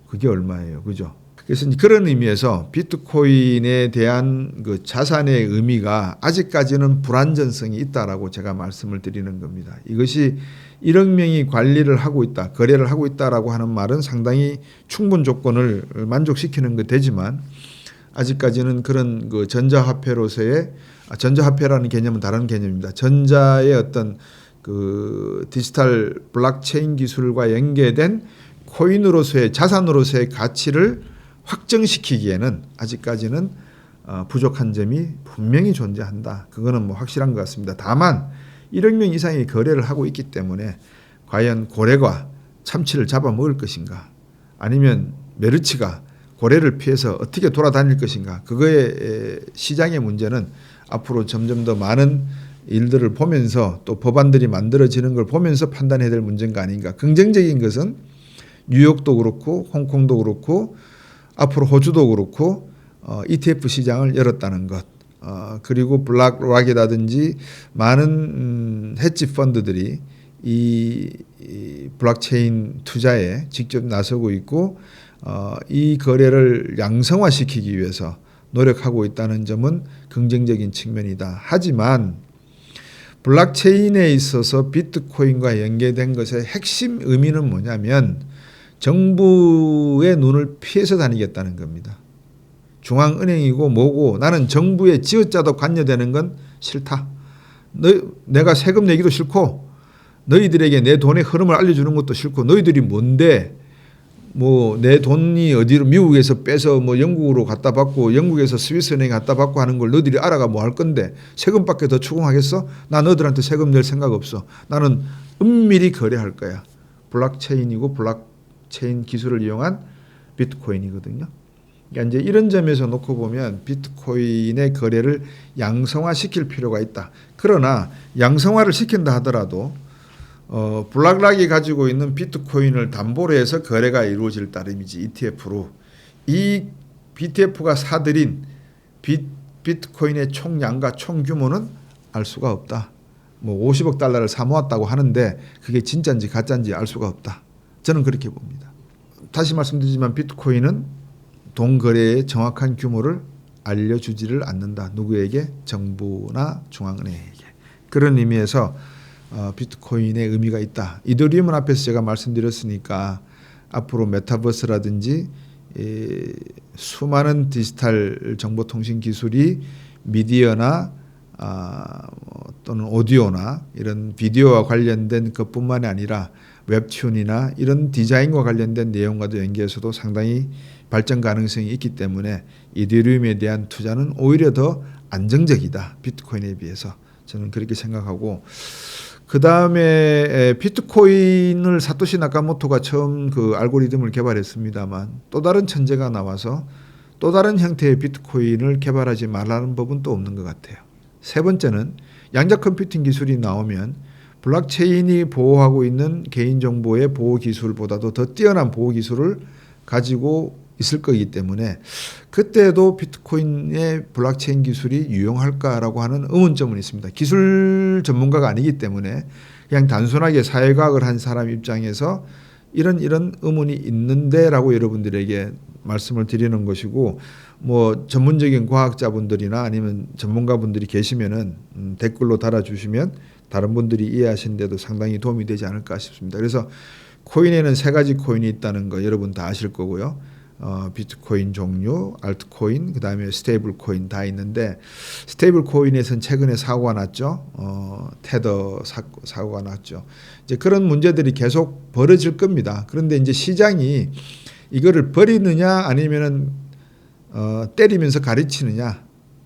A: 그게 얼마예요? 그죠? 그래서 그런 의미에서 비트코인에 대한 그 자산의 의미가 아직까지는 불안전성이 있다라고 제가 말씀을 드리는 겁니다. 이것이 1억 명이 관리를 하고 있다, 거래를 하고 있다라고 하는 말은 상당히 충분 조건을 만족시키는 것 되지만 아직까지는 그런 그 전자화폐로서의 전자화폐라는 개념은 다른 개념입니다. 전자의 어떤 그 디지털 블록체인 기술과 연계된 코인으로서의 자산으로서의 가치를 확정시키기에는 아직까지는 부족한 점이 분명히 존재한다. 그거는 뭐 확실한 것 같습니다. 다만 1억 명 이상이 거래를 하고 있기 때문에 과연 고래가 참치를 잡아먹을 것인가 아니면 메르치가 고래를 피해서 어떻게 돌아다닐 것인가 그거의 시장의 문제는 앞으로 점점 더 많은 일들을 보면서 또 법안들이 만들어지는 걸 보면서 판단해야 될 문제가 아닌가. 긍정적인 것은 뉴욕도 그렇고 홍콩도 그렇고 앞으로 호주도 그렇고 ETF 시장을 열었다는 것. 그리고 블랙락이라든지 많은 헤지 펀드들이 이 블록체인 투자에 직접 나서고 있고 이 거래를 양성화시키기 위해서 노력하고 있다는 점은 긍정적인 측면이다. 하지만 블록체인에 있어서 비트코인과 연계된 것의 핵심 의미는 뭐냐면 정부의 눈을 피해서 다니겠다는 겁니다. 중앙은행이고 뭐고 나는 정부의 지어짜도 관여되는 건 싫다. 내가 세금 내기도 싫고 너희들에게 내 돈의 흐름을 알려주는 것도 싫고 너희들이 뭔데 뭐 내 돈이 어디로 미국에서 빼서 뭐 영국으로 갖다 받고 영국에서 스위스은행에 갖다 받고 하는 걸 너희들이 알아가 뭐 할 건데 세금밖에 더 추궁하겠어? 나 너희들한테 세금 낼 생각 없어. 나는 은밀히 거래할 거야. 블록체인이고 블록체인 기술을 이용한 비트코인이거든요. 그러니까 이제 이런 점에서 놓고 보면 비트코인의 거래를 양성화시킬 필요가 있다. 그러나 양성화를 시킨다 하더라도 블랙락이 가지고 있는 비트코인을 담보로 해서 거래가 이루어질 따름이지 ETF로 이 BTF가 사들인 비트코인의 총량과 총규모는 알 수가 없다. 뭐 50억 달러를 사모았다고 하는데 그게 진짜인지 가짜인지 알 수가 없다. 저는 그렇게 봅니다. 다시 말씀드리지만 비트코인은 돈 거래의 정확한 규모를 알려주지를 않는다. 누구에게? 정부나 중앙은행에게. 그런 의미에서 비트코인의 의미가 있다. 이더리움은 앞에서 제가 말씀드렸으니까 앞으로 메타버스라든지 수많은 디지털 정보통신 기술이 미디어나 또는 오디오나 이런 비디오와 관련된 것뿐만이 아니라 웹툰이나 이런 디자인과 관련된 내용과도 연계해서도 상당히 발전 가능성이 있기 때문에 이더리움에 대한 투자는 오히려 더 안정적이다. 비트코인에 비해서 저는 그렇게 생각하고 그 다음에 비트코인을 사토시 나카모토가 처음 그 알고리즘을 개발했습니다만 또 다른 천재가 나와서 또 다른 형태의 비트코인을 개발하지 말라는 법은 또 없는 것 같아요. 세 번째는 양자 컴퓨팅 기술이 나오면 블록체인이 보호하고 있는 개인정보의 보호 기술보다도 더 뛰어난 보호 기술을 가지고 있을 거기 때문에 그때도 비트코인의 블록체인 기술이 유용할까라고 하는 의문점은 있습니다. 기술 전문가가 아니기 때문에 그냥 단순하게 사회과학을 한 사람 입장에서 이런 의문이 있는데라고 여러분들에게 말씀을 드리는 것이고, 뭐 전문적인 과학자분들이나 아니면 전문가분들이 계시면은 댓글로 달아주시면 다른 분들이 이해하시는데도 상당히 도움이 되지 않을까 싶습니다. 그래서 코인에는 세 가지 코인이 있다는 거 여러분 다 아실 거고요. 비트코인 종류, 알트코인, 그 다음에 스테이블 코인 다 있는데, 스테이블 코인에서는 최근에 사고가 났죠. 테더 사고가 났죠. 이제 그런 문제들이 계속 벌어질 겁니다. 그런데 이제 시장이 이거를 버리느냐 아니면은 때리면서 가르치느냐,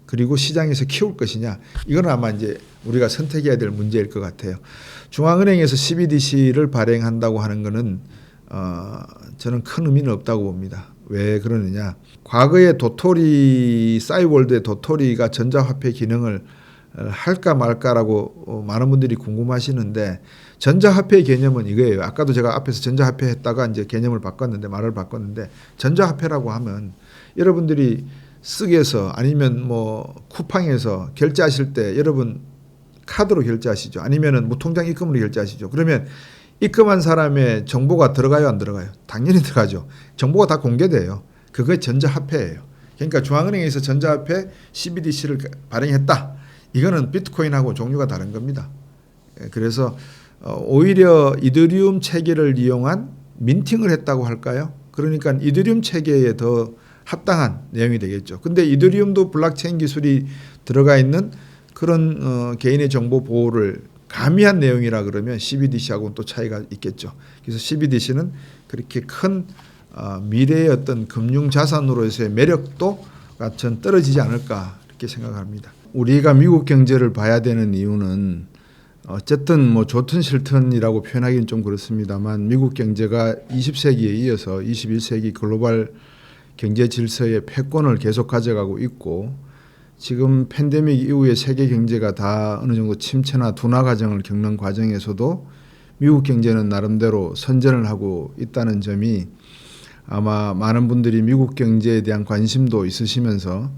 A: 그리고 시장에서 키울 것이냐, 이건 아마 이제 우리가 선택해야 될 문제일 것 같아요. 중앙은행에서 CBDC를 발행한다고 하는 것은 저는 큰 의미는 없다고 봅니다. 왜 그러느냐? 과거에 도토리, 싸이월드의 도토리가 전자화폐 기능을 할까 말까라고 많은 분들이 궁금하시는데, 전자화폐의 개념은 이거예요. 아까도 제가 앞에서 전자화폐 했다가 이제 개념을 바꿨는데, 말을 바꿨는데, 전자화폐라고 하면 여러분들이 쓱에서 아니면 뭐 쿠팡에서 결제하실 때 여러분 카드로 결제하시죠. 아니면은 무통장 입금으로 결제하시죠. 그러면 입금한 사람의 정보가 들어가요, 안 들어가요? 당연히 들어가죠. 정보가 다 공개돼요. 그게 전자화폐예요. 그러니까 중앙은행에서 전자화폐 CBDC를 발행했다. 이거는 비트코인하고 종류가 다른 겁니다. 그래서 오히려 이더리움 체계를 이용한 민팅을 했다고 할까요? 그러니까 이더리움 체계에 더 합당한 내용이 되겠죠. 근데 이더리움도 블록체인 기술이 들어가 있는 그런 개인의 정보 보호를 가미한 내용이라 그러면 CBDC하고는 또 차이가 있겠죠. 그래서 CBDC는 그렇게 큰 미래의 어떤 금융 자산으로서의 매력도 전 떨어지지 않을까 이렇게 생각합니다. 우리가 미국 경제를 봐야 되는 이유는 어쨌든 뭐 좋든 싫든이라고 표현하기는 좀 그렇습니다만, 미국 경제가 20세기에 이어서 21세기 글로벌 경제 질서의 패권을 계속 가져가고 있고, 지금 팬데믹 이후에 세계 경제가 다 어느 정도 침체나 둔화 과정을 겪는 과정에서도 미국 경제는 나름대로 선전을 하고 있다는 점이, 아마 많은 분들이 미국 경제에 대한 관심도 있으시면서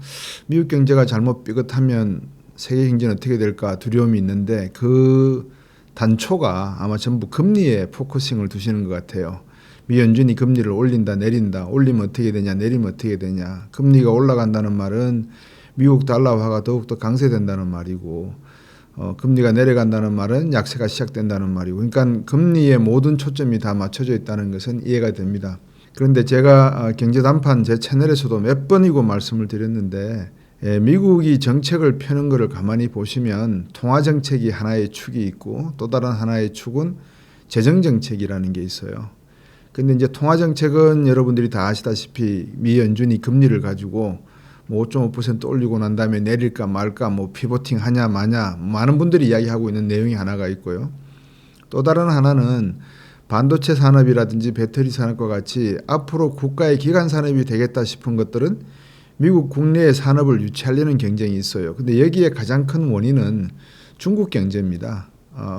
A: 미국 경제가 잘못 삐끗하면 세계 경제는 어떻게 될까 두려움이 있는데, 그 단초가 아마 전부 금리에 포커싱을 두시는 것 같아요. 미 연준이 금리를 올린다 내린다, 올리면 어떻게 되냐 내리면 어떻게 되냐. 금리가 올라간다는 말은 미국 달러화가 더욱더 강세된다는 말이고, 금리가 내려간다는 말은 약세가 시작된다는 말이고, 그러니까 금리에 모든 초점이 다 맞춰져 있다는 것은 이해가 됩니다. 그런데 제가 경제단판 제 채널에서도 몇 번이고 말씀을 드렸는데, 미국이 정책을 펴는 것을 가만히 보시면 통화정책이 하나의 축이 있고, 또 다른 하나의 축은 재정정책이라는 게 있어요. 근데 이제 통화정책은 여러분들이 다 아시다시피 미 연준이 금리를 가지고 뭐 5.5% 올리고 난 다음에 내릴까 말까, 뭐 피보팅 하냐 마냐, 많은 분들이 이야기하고 있는 내용이 하나가 있고요. 또 다른 하나는 반도체 산업이라든지 배터리 산업과 같이 앞으로 국가의 기간 산업이 되겠다 싶은 것들은 미국 국내의 산업을 유치하려는 경쟁이 있어요. 근데 여기에 가장 큰 원인은 중국 경제입니다.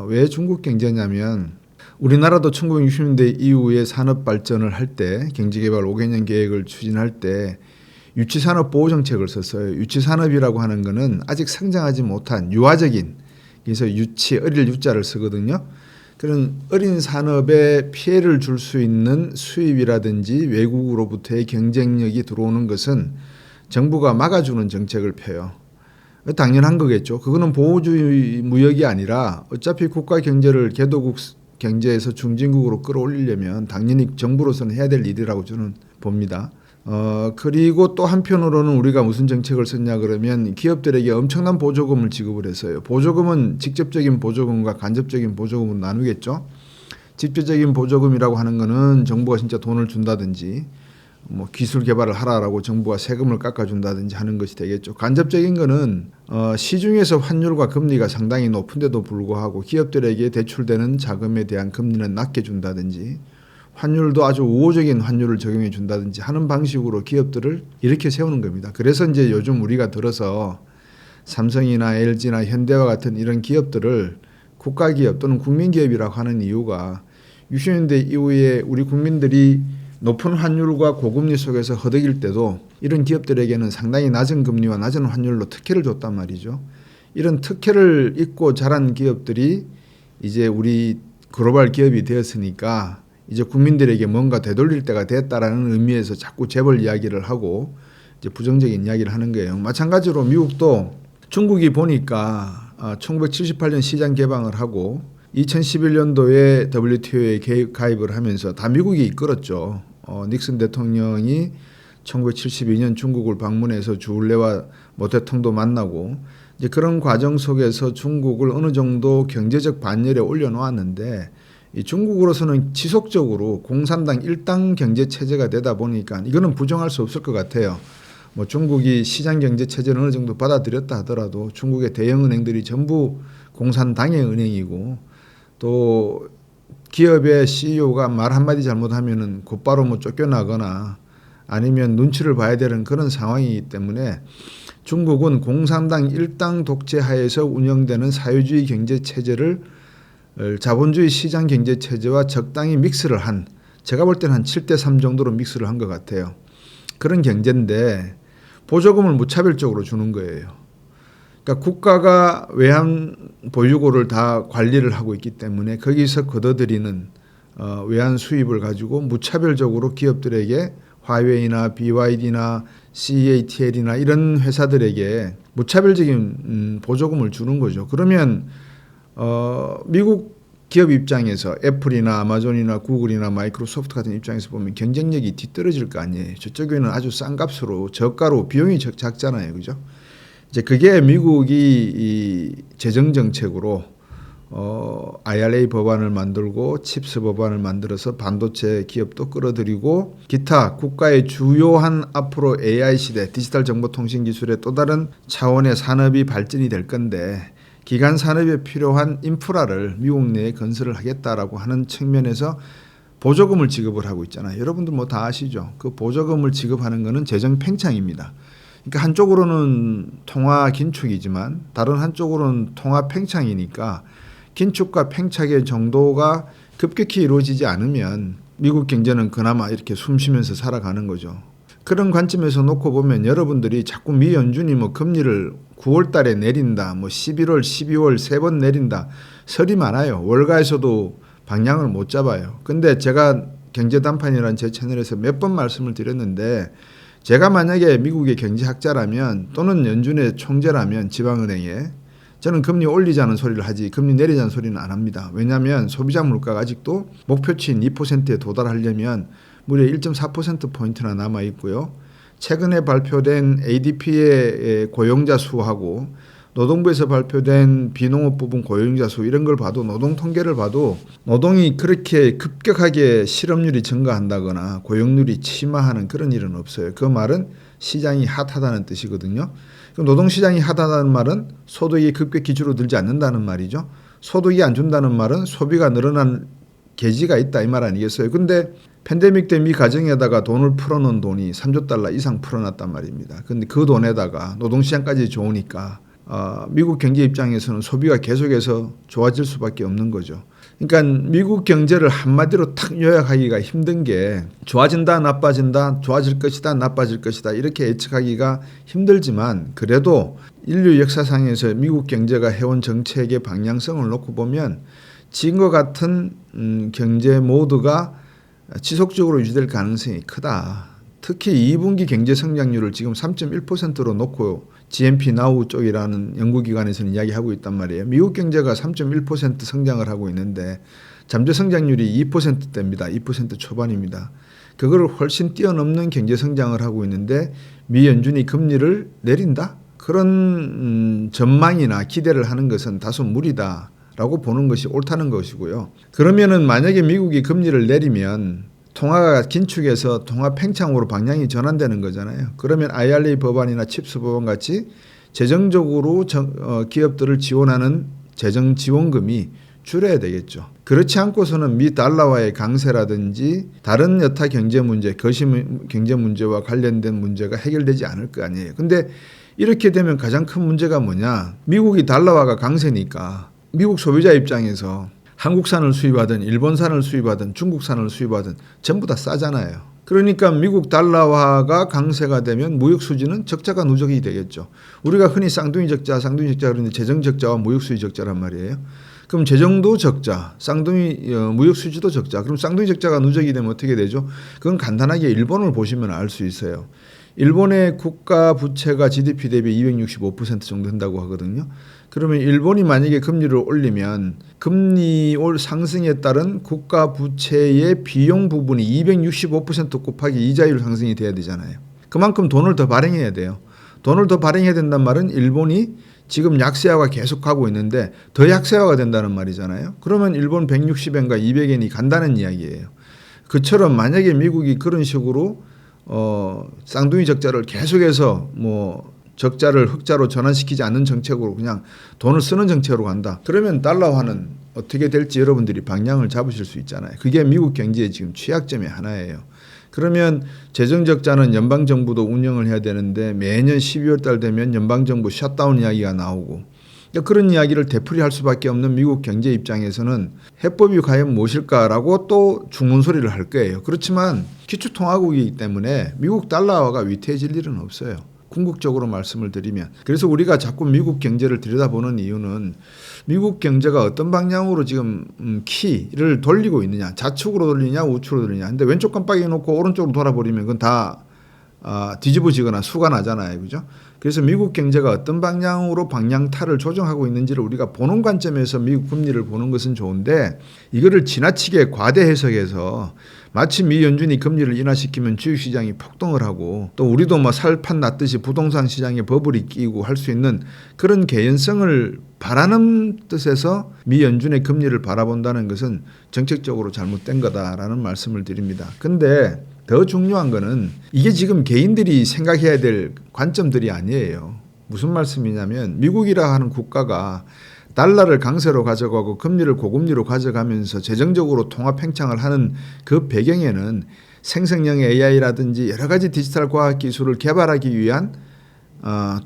A: 왜 중국 경제냐면, 우리나라도 1960년대 이후에 산업 발전을 할 때, 경제개발 5개년 계획을 추진할 때 유치산업 보호정책을 썼어요. 유치산업이라고 하는 것은 아직 성장하지 못한 유아적인, 그래서 유치, 어릴 유자를 쓰거든요. 그런 어린 산업에 피해를 줄 수 있는 수입이라든지 외국으로부터의 경쟁력이 들어오는 것은 정부가 막아주는 정책을 펴요. 당연한 거겠죠. 그거는 보호주의 무역이 아니라 어차피 국가 경제를 개도국 경제에서 중진국으로 끌어올리려면 당연히 정부로서는 해야 될 일이라고 저는 봅니다. 그리고 또 한편으로는 우리가 무슨 정책을 썼냐 그러면 기업들에게 엄청난 보조금을 지급을 했어요. 보조금은 직접적인 보조금과 간접적인 보조금으로 나누겠죠. 직접적인 보조금이라고 하는 거는 정부가 진짜 돈을 준다든지, 뭐 기술 개발을 하라라고 정부가 세금을 깎아준다든지 하는 것이 되겠죠. 간접적인 거는 시중에서 환율과 금리가 상당히 높은데도 불구하고 기업들에게 대출되는 자금에 대한 금리는 낮게 준다든지, 환율도 아주 우호적인 환율을 적용해 준다든지 하는 방식으로 기업들을 이렇게 세우는 겁니다. 그래서 이제 요즘 우리가 들어서 삼성이나 LG나 현대와 같은 이런 기업들을 국가기업 또는 국민기업이라고 하는 이유가, 60년대 이후에 우리 국민들이 높은 환율과 고금리 속에서 허덕일 때도 이런 기업들에게는 상당히 낮은 금리와 낮은 환율로 특혜를 줬단 말이죠. 이런 특혜를 입고 자란 기업들이 이제 우리 글로벌 기업이 되었으니까 이제 국민들에게 뭔가 되돌릴 때가 됐다라는 의미에서 자꾸 재벌 이야기를 하고 이제 부정적인 이야기를 하는 거예요. 마찬가지로 미국도 중국이 보니까 1978년 시장 개방을 하고 2011년도에 WTO에 가입을 하면서 다 미국이 이끌었죠. 닉슨 대통령이 1972년 중국을 방문해서 주울레와 모태통도 만나고 이제 그런 과정 속에서 중국을 어느 정도 경제적 반열에 올려놓았는데 이 중국으로서는 지속적으로 공산당 일당 경제 체제가 되다 보니까 이거는 부정할 수 없을 것 같아요. 뭐 중국이 시장 경제 체제를 어느 정도 받아들였다 하더라도 중국의 대형 은행들이 전부 공산당의 은행이고 또 기업의 CEO가 말 한마디 잘못하면은 곧바로 뭐 쫓겨나거나 아니면 눈치를 봐야 되는 그런 상황이기 때문에 중국은 공산당 일당 독재 하에서 운영되는 사회주의 경제 체제를 자본주의 시장 경제 체제와 적당히 믹스를 한, 제가 볼 때는 한 7대3 정도로 믹스를 한 것 같아요. 그런 경제인데 보조금을 무차별적으로 주는 거예요. 그러니까 국가가 외환 보유고를 다 관리를 하고 있기 때문에 거기서 걷어들이는 외환 수입을 가지고 무차별적으로 기업들에게 화웨이나 BYD나 CATL이나 이런 회사들에게 무차별적인 보조금을 주는 거죠. 그러면 미국 기업 입장에서 애플이나 아마존이나 구글이나 마이크로소프트 같은 입장에서 보면 경쟁력이 뒤떨어질 거 아니에요. 저쪽에는 아주 싼 값으로 저가로 비용이 작잖아요. 그죠? 이제 그게 미국이 이 재정 정책으로 IRA 법안을 만들고 칩스 법안을 만들어서 반도체 기업도 끌어들이고 기타 국가의 주요한 앞으로 AI 시대 디지털 정보통신 기술의 또 다른 차원의 산업이 발전이 될 건데 기간 산업에 필요한 인프라를 미국 내에 건설을 하겠다라고 하는 측면에서 보조금을 지급을 하고 있잖아요. 여러분들 뭐 다 아시죠? 그 보조금을 지급하는 것은 재정 팽창입니다. 그러니까 한쪽으로는 통화 긴축이지만 다른 한쪽으로는 통화 팽창이니까 긴축과 팽창의 정도가 급격히 이루어지지 않으면 미국 경제는 그나마 이렇게 숨쉬면서 살아가는 거죠. 그런 관점에서 놓고 보면 여러분들이 자꾸 미 연준이 뭐 금리를 9월 달에 내린다, 뭐 11월, 12월 3번 내린다, 설이 많아요. 월가에서도 방향을 못 잡아요. 근데 제가 경제단판이라는 제 채널에서 몇 번 말씀을 드렸는데 제가 만약에 미국의 경제학자라면 또는 연준의 총재라면 지방은행에 저는 금리 올리자는 소리를 하지 금리 내리자는 소리는 안 합니다. 왜냐하면 소비자 물가가 아직도 목표치인 2%에 도달하려면 무려 1.4%포인트나 남아있고요. 최근에 발표된 ADP의 고용자 수하고 노동부에서 발표된 비농업 부분 고용자 수 이런 걸 봐도 노동 통계를 봐도 노동이 그렇게 급격하게 실업률이 증가한다거나 고용률이 침하하는 그런 일은 없어요. 그 말은 시장이 핫하다는 뜻이거든요. 그럼 노동시장이 핫하다는 말은 소득이 급격히 줄어들지 않는다는 말이죠. 소득이 안 준다는 말은 소비가 늘어난 계기가 있다 이 말 아니겠어요. 근데 팬데믹 때 미 가정에다가 돈을 풀어놓은 돈이 3조 달러 이상 풀어놨단 말입니다. 근데 그 돈에다가 노동시장까지 좋으니까 미국 경제 입장에서는 소비가 계속해서 좋아질 수밖에 없는 거죠. 그러니까 미국 경제를 한마디로 탁 요약하기가 힘든 게 좋아진다 나빠진다 좋아질 것이다 나빠질 것이다 이렇게 예측하기가 힘들지만 그래도 인류 역사상에서 미국 경제가 해온 정책의 방향성을 놓고 보면 지금과 같은 경제 모드가 지속적으로 유지될 가능성이 크다. 특히 2분기 경제 성장률을 지금 3.1%로 놓고 GNP 나우 쪽이라는 연구기관에서는 이야기하고 있단 말이에요. 미국 경제가 3.1% 성장을 하고 있는데 잠재 성장률이 2%대입니다. 2% 초반입니다. 그걸 훨씬 뛰어넘는 경제 성장을 하고 있는데 미 연준이 금리를 내린다? 그런 전망이나 기대를 하는 것은 다소 무리다. 라고 보는 것이 옳다는 것이고요. 그러면은 만약에 미국이 금리를 내리면 통화가 긴축해서 통화 팽창으로 방향이 전환되는 거잖아요. 그러면 IRA 법안이나 칩스 법안 같이 재정적으로 기업들을 지원하는 재정 지원금이 줄여야 되겠죠. 그렇지 않고서는 미 달러와의 강세라든지 다른 여타 경제 문제, 거시 경제 문제와 관련된 문제가 해결되지 않을 거 아니에요. 근데 이렇게 되면 가장 큰 문제가 뭐냐? 미국이 달러화가 강세니까 미국 소비자 입장에서 한국산을 수입하든 일본산을 수입하든 중국산을 수입하든 전부 다 싸잖아요. 그러니까 미국 달러화가 강세가 되면 무역 수지는 적자가 누적이 되겠죠. 우리가 흔히 쌍둥이 적자 그러는데 재정 적자와 무역 수지 적자란 말이에요. 그럼 재정도 적자, 쌍둥이 무역 수지도 적자. 그럼 쌍둥이 적자가 누적이 되면 어떻게 되죠? 그건 간단하게 일본을 보시면 알 수 있어요. 일본의 국가 부채가 GDP 대비 265% 정도 된다고 하거든요. 그러면 일본이 만약에 금리를 올리면 금리 상승에 따른 국가 부채의 비용 부분이 265% 곱하기 이자율 상승이 돼야 되잖아요. 그만큼 돈을 더 발행해야 돼요. 돈을 더 발행해야 된단 말은 일본이 지금 약세화가 계속하고 있는데 더 약세화가 된다는 말이잖아요. 그러면 일본 160엔과 200엔이 간다는 이야기예요. 그처럼 만약에 미국이 그런 식으로 쌍둥이 적자를 계속해서 적자를 흑자로 전환시키지 않는 정책으로 그냥 돈을 쓰는 정책으로 간다. 그러면 달러화는 어떻게 될지 여러분들이 방향을 잡으실 수 있잖아요. 그게 미국 경제의 지금 취약점의 하나예요. 그러면 재정적자는 연방정부도 운영을 해야 되는데 매년 12월 달 되면 연방정부 셧다운 이야기가 나오고 그런 이야기를 되풀이할 수밖에 없는 미국 경제 입장에서는 해법이 과연 무엇일까라고 또 죽는 소리를 할 거예요. 그렇지만 기초통화국이기 때문에 미국 달러화가 위태해질 일은 없어요. 궁극적으로 말씀을 드리면. 그래서 우리가 자꾸 미국 경제를 들여다보는 이유는 미국 경제가 어떤 방향으로 지금 키를 돌리고 있느냐, 좌측으로 돌리냐 우측으로 돌리냐. 근데 왼쪽 깜빡이 놓고 오른쪽으로 돌아버리면 그건 다 뒤집어지거나 수가 나잖아요. 그죠? 그래서 미국 경제가 어떤 방향으로 방향타를 조정하고 있는지를 우리가 보는 관점에서 미국 금리를 보는 것은 좋은데 이거를 지나치게 과대 해석해서 마치 미 연준이 금리를 인하시키면 주식시장이 폭등을 하고 또 우리도 살판 났듯이 부동산 시장에 버블이 끼고 할 수 있는 그런 개연성을 바라는 뜻에서 미 연준의 금리를 바라본다는 것은 정책적으로 잘못된 거다라는 말씀을 드립니다. 근데 더 중요한 거는 이게 지금 개인들이 생각해야 될 관점들이 아니에요. 무슨 말씀이냐면 미국이라 하는 국가가 달러를 강세로 가져가고 금리를 고금리로 가져가면서 재정적으로 통합 팽창을 하는 그 배경에는 생성형 AI라든지 여러 가지 디지털 과학 기술을 개발하기 위한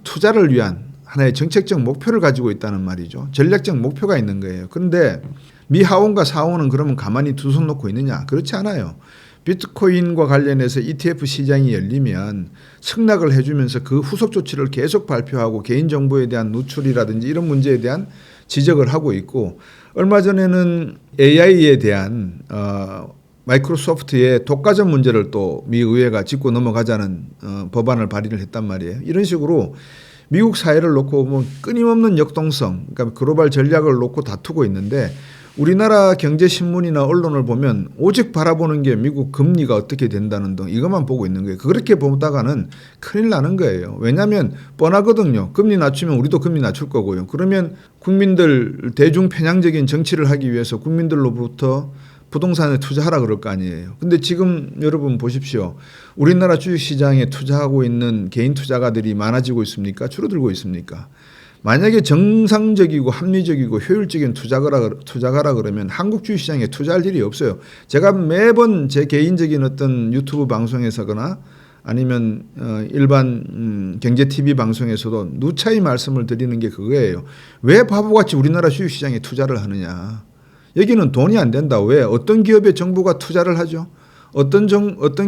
A: 투자를 위한 하나의 정책적 목표를 가지고 있다는 말이죠. 전략적 목표가 있는 거예요. 그런데 미 하원과 사원은 그러면 가만히 두 손 놓고 있느냐? 그렇지 않아요. 비트코인과 관련해서 ETF 시장이 열리면 승낙을 해주면서 그 후속 조치를 계속 발표하고 개인정보에 대한 누출이라든지 이런 문제에 대한 지적을 하고 있고 얼마 전에는 AI에 대한 마이크로소프트의 독과점 문제를 또 미 의회가 짚고 넘어가자는 법안을 발의를 했단 말이에요. 이런 식으로 미국 사회를 놓고 끊임없는 역동성, 그러니까 글로벌 전략을 놓고 다투고 있는데 우리나라 경제신문이나 언론을 보면 오직 바라보는 게 미국 금리가 어떻게 된다는 등 이것만 보고 있는 거예요. 그렇게 보다가는 큰일 나는 거예요. 왜냐하면 뻔하거든요. 금리 낮추면 우리도 금리 낮출 거고요. 그러면 국민들 대중 편향적인 정치를 하기 위해서 국민들로부터 부동산에 투자하라 그럴 거 아니에요. 근데 지금 여러분 보십시오. 우리나라 주식시장에 투자하고 있는 개인 투자가들이 많아지고 있습니까? 줄어들고 있습니까? 만약에 정상적이고 합리적이고 효율적인 투자가라 그러면 한국 주식시장에 투자할 일이 없어요. 제가 매번 제 개인적인 어떤 유튜브 방송에서거나 아니면 일반 경제 TV 방송에서도 누차히 말씀을 드리는 게 그거예요. 왜 바보같이 우리나라 주식시장에 투자를 하느냐. 여기는 돈이 안 된다. 왜? 어떤 기업에 정부가 투자를 하죠? 어떤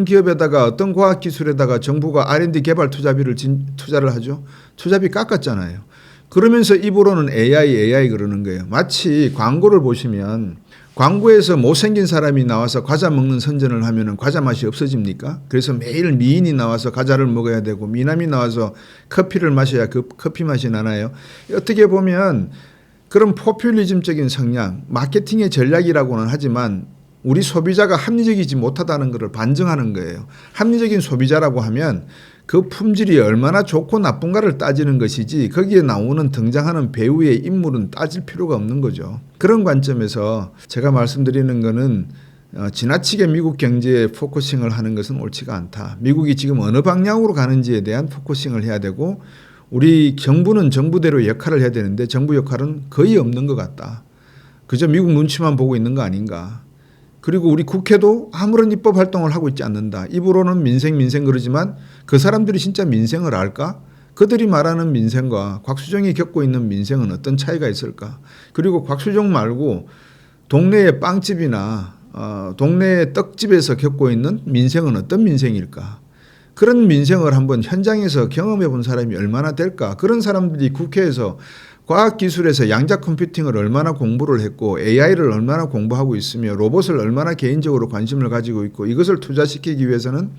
A: 기업에다가 어떤 과학기술에다가 정부가 R&D 개발 투자를 하죠? 투자비 깎았잖아요. 그러면서 입으로는 AI 그러는 거예요. 마치 광고를 보시면 광고에서 못생긴 사람이 나와서 과자 먹는 선전을 하면 과자 맛이 없어집니까? 그래서 매일 미인이 나와서 과자를 먹어야 되고 미남이 나와서 커피를 마셔야 그 커피 맛이 나나요? 어떻게 보면 그런 포퓰리즘적인 성향, 마케팅의 전략이라고는 하지만 우리 소비자가 합리적이지 못하다는 것을 반증하는 거예요. 합리적인 소비자라고 하면 그 품질이 얼마나 좋고 나쁜가를 따지는 것이지 거기에 나오는 등장하는 배우의 인물은 따질 필요가 없는 거죠. 그런 관점에서 제가 말씀드리는 거는 지나치게 미국 경제에 포커싱을 하는 것은 옳지가 않다. 미국이 지금 어느 방향으로 가는지에 대한 포커싱을 해야 되고 우리 정부는 정부대로 역할을 해야 되는데 정부 역할은 거의 없는 것 같다. 그저 미국 눈치만 보고 있는 거 아닌가. 그리고 우리 국회도 아무런 입법 활동을 하고 있지 않는다. 입으로는 민생 그러지만 그 사람들이 진짜 민생을 알까? 그들이 말하는 민생과 곽수정이 겪고 있는 민생은 어떤 차이가 있을까? 그리고 곽수정 말고 동네의 빵집이나 동네의 떡집에서 겪고 있는 민생은 어떤 민생일까? 그런 민생을 한번 현장에서 경험해 본 사람이 얼마나 될까? 그런 사람들이 국회에서 과학기술에서 양자 컴퓨팅을 얼마나 공부를 했고 AI를 얼마나 공부하고 있으며 로봇을 얼마나 개인적으로 관심을 가지고 있고 이것을 투자시키기 위해서는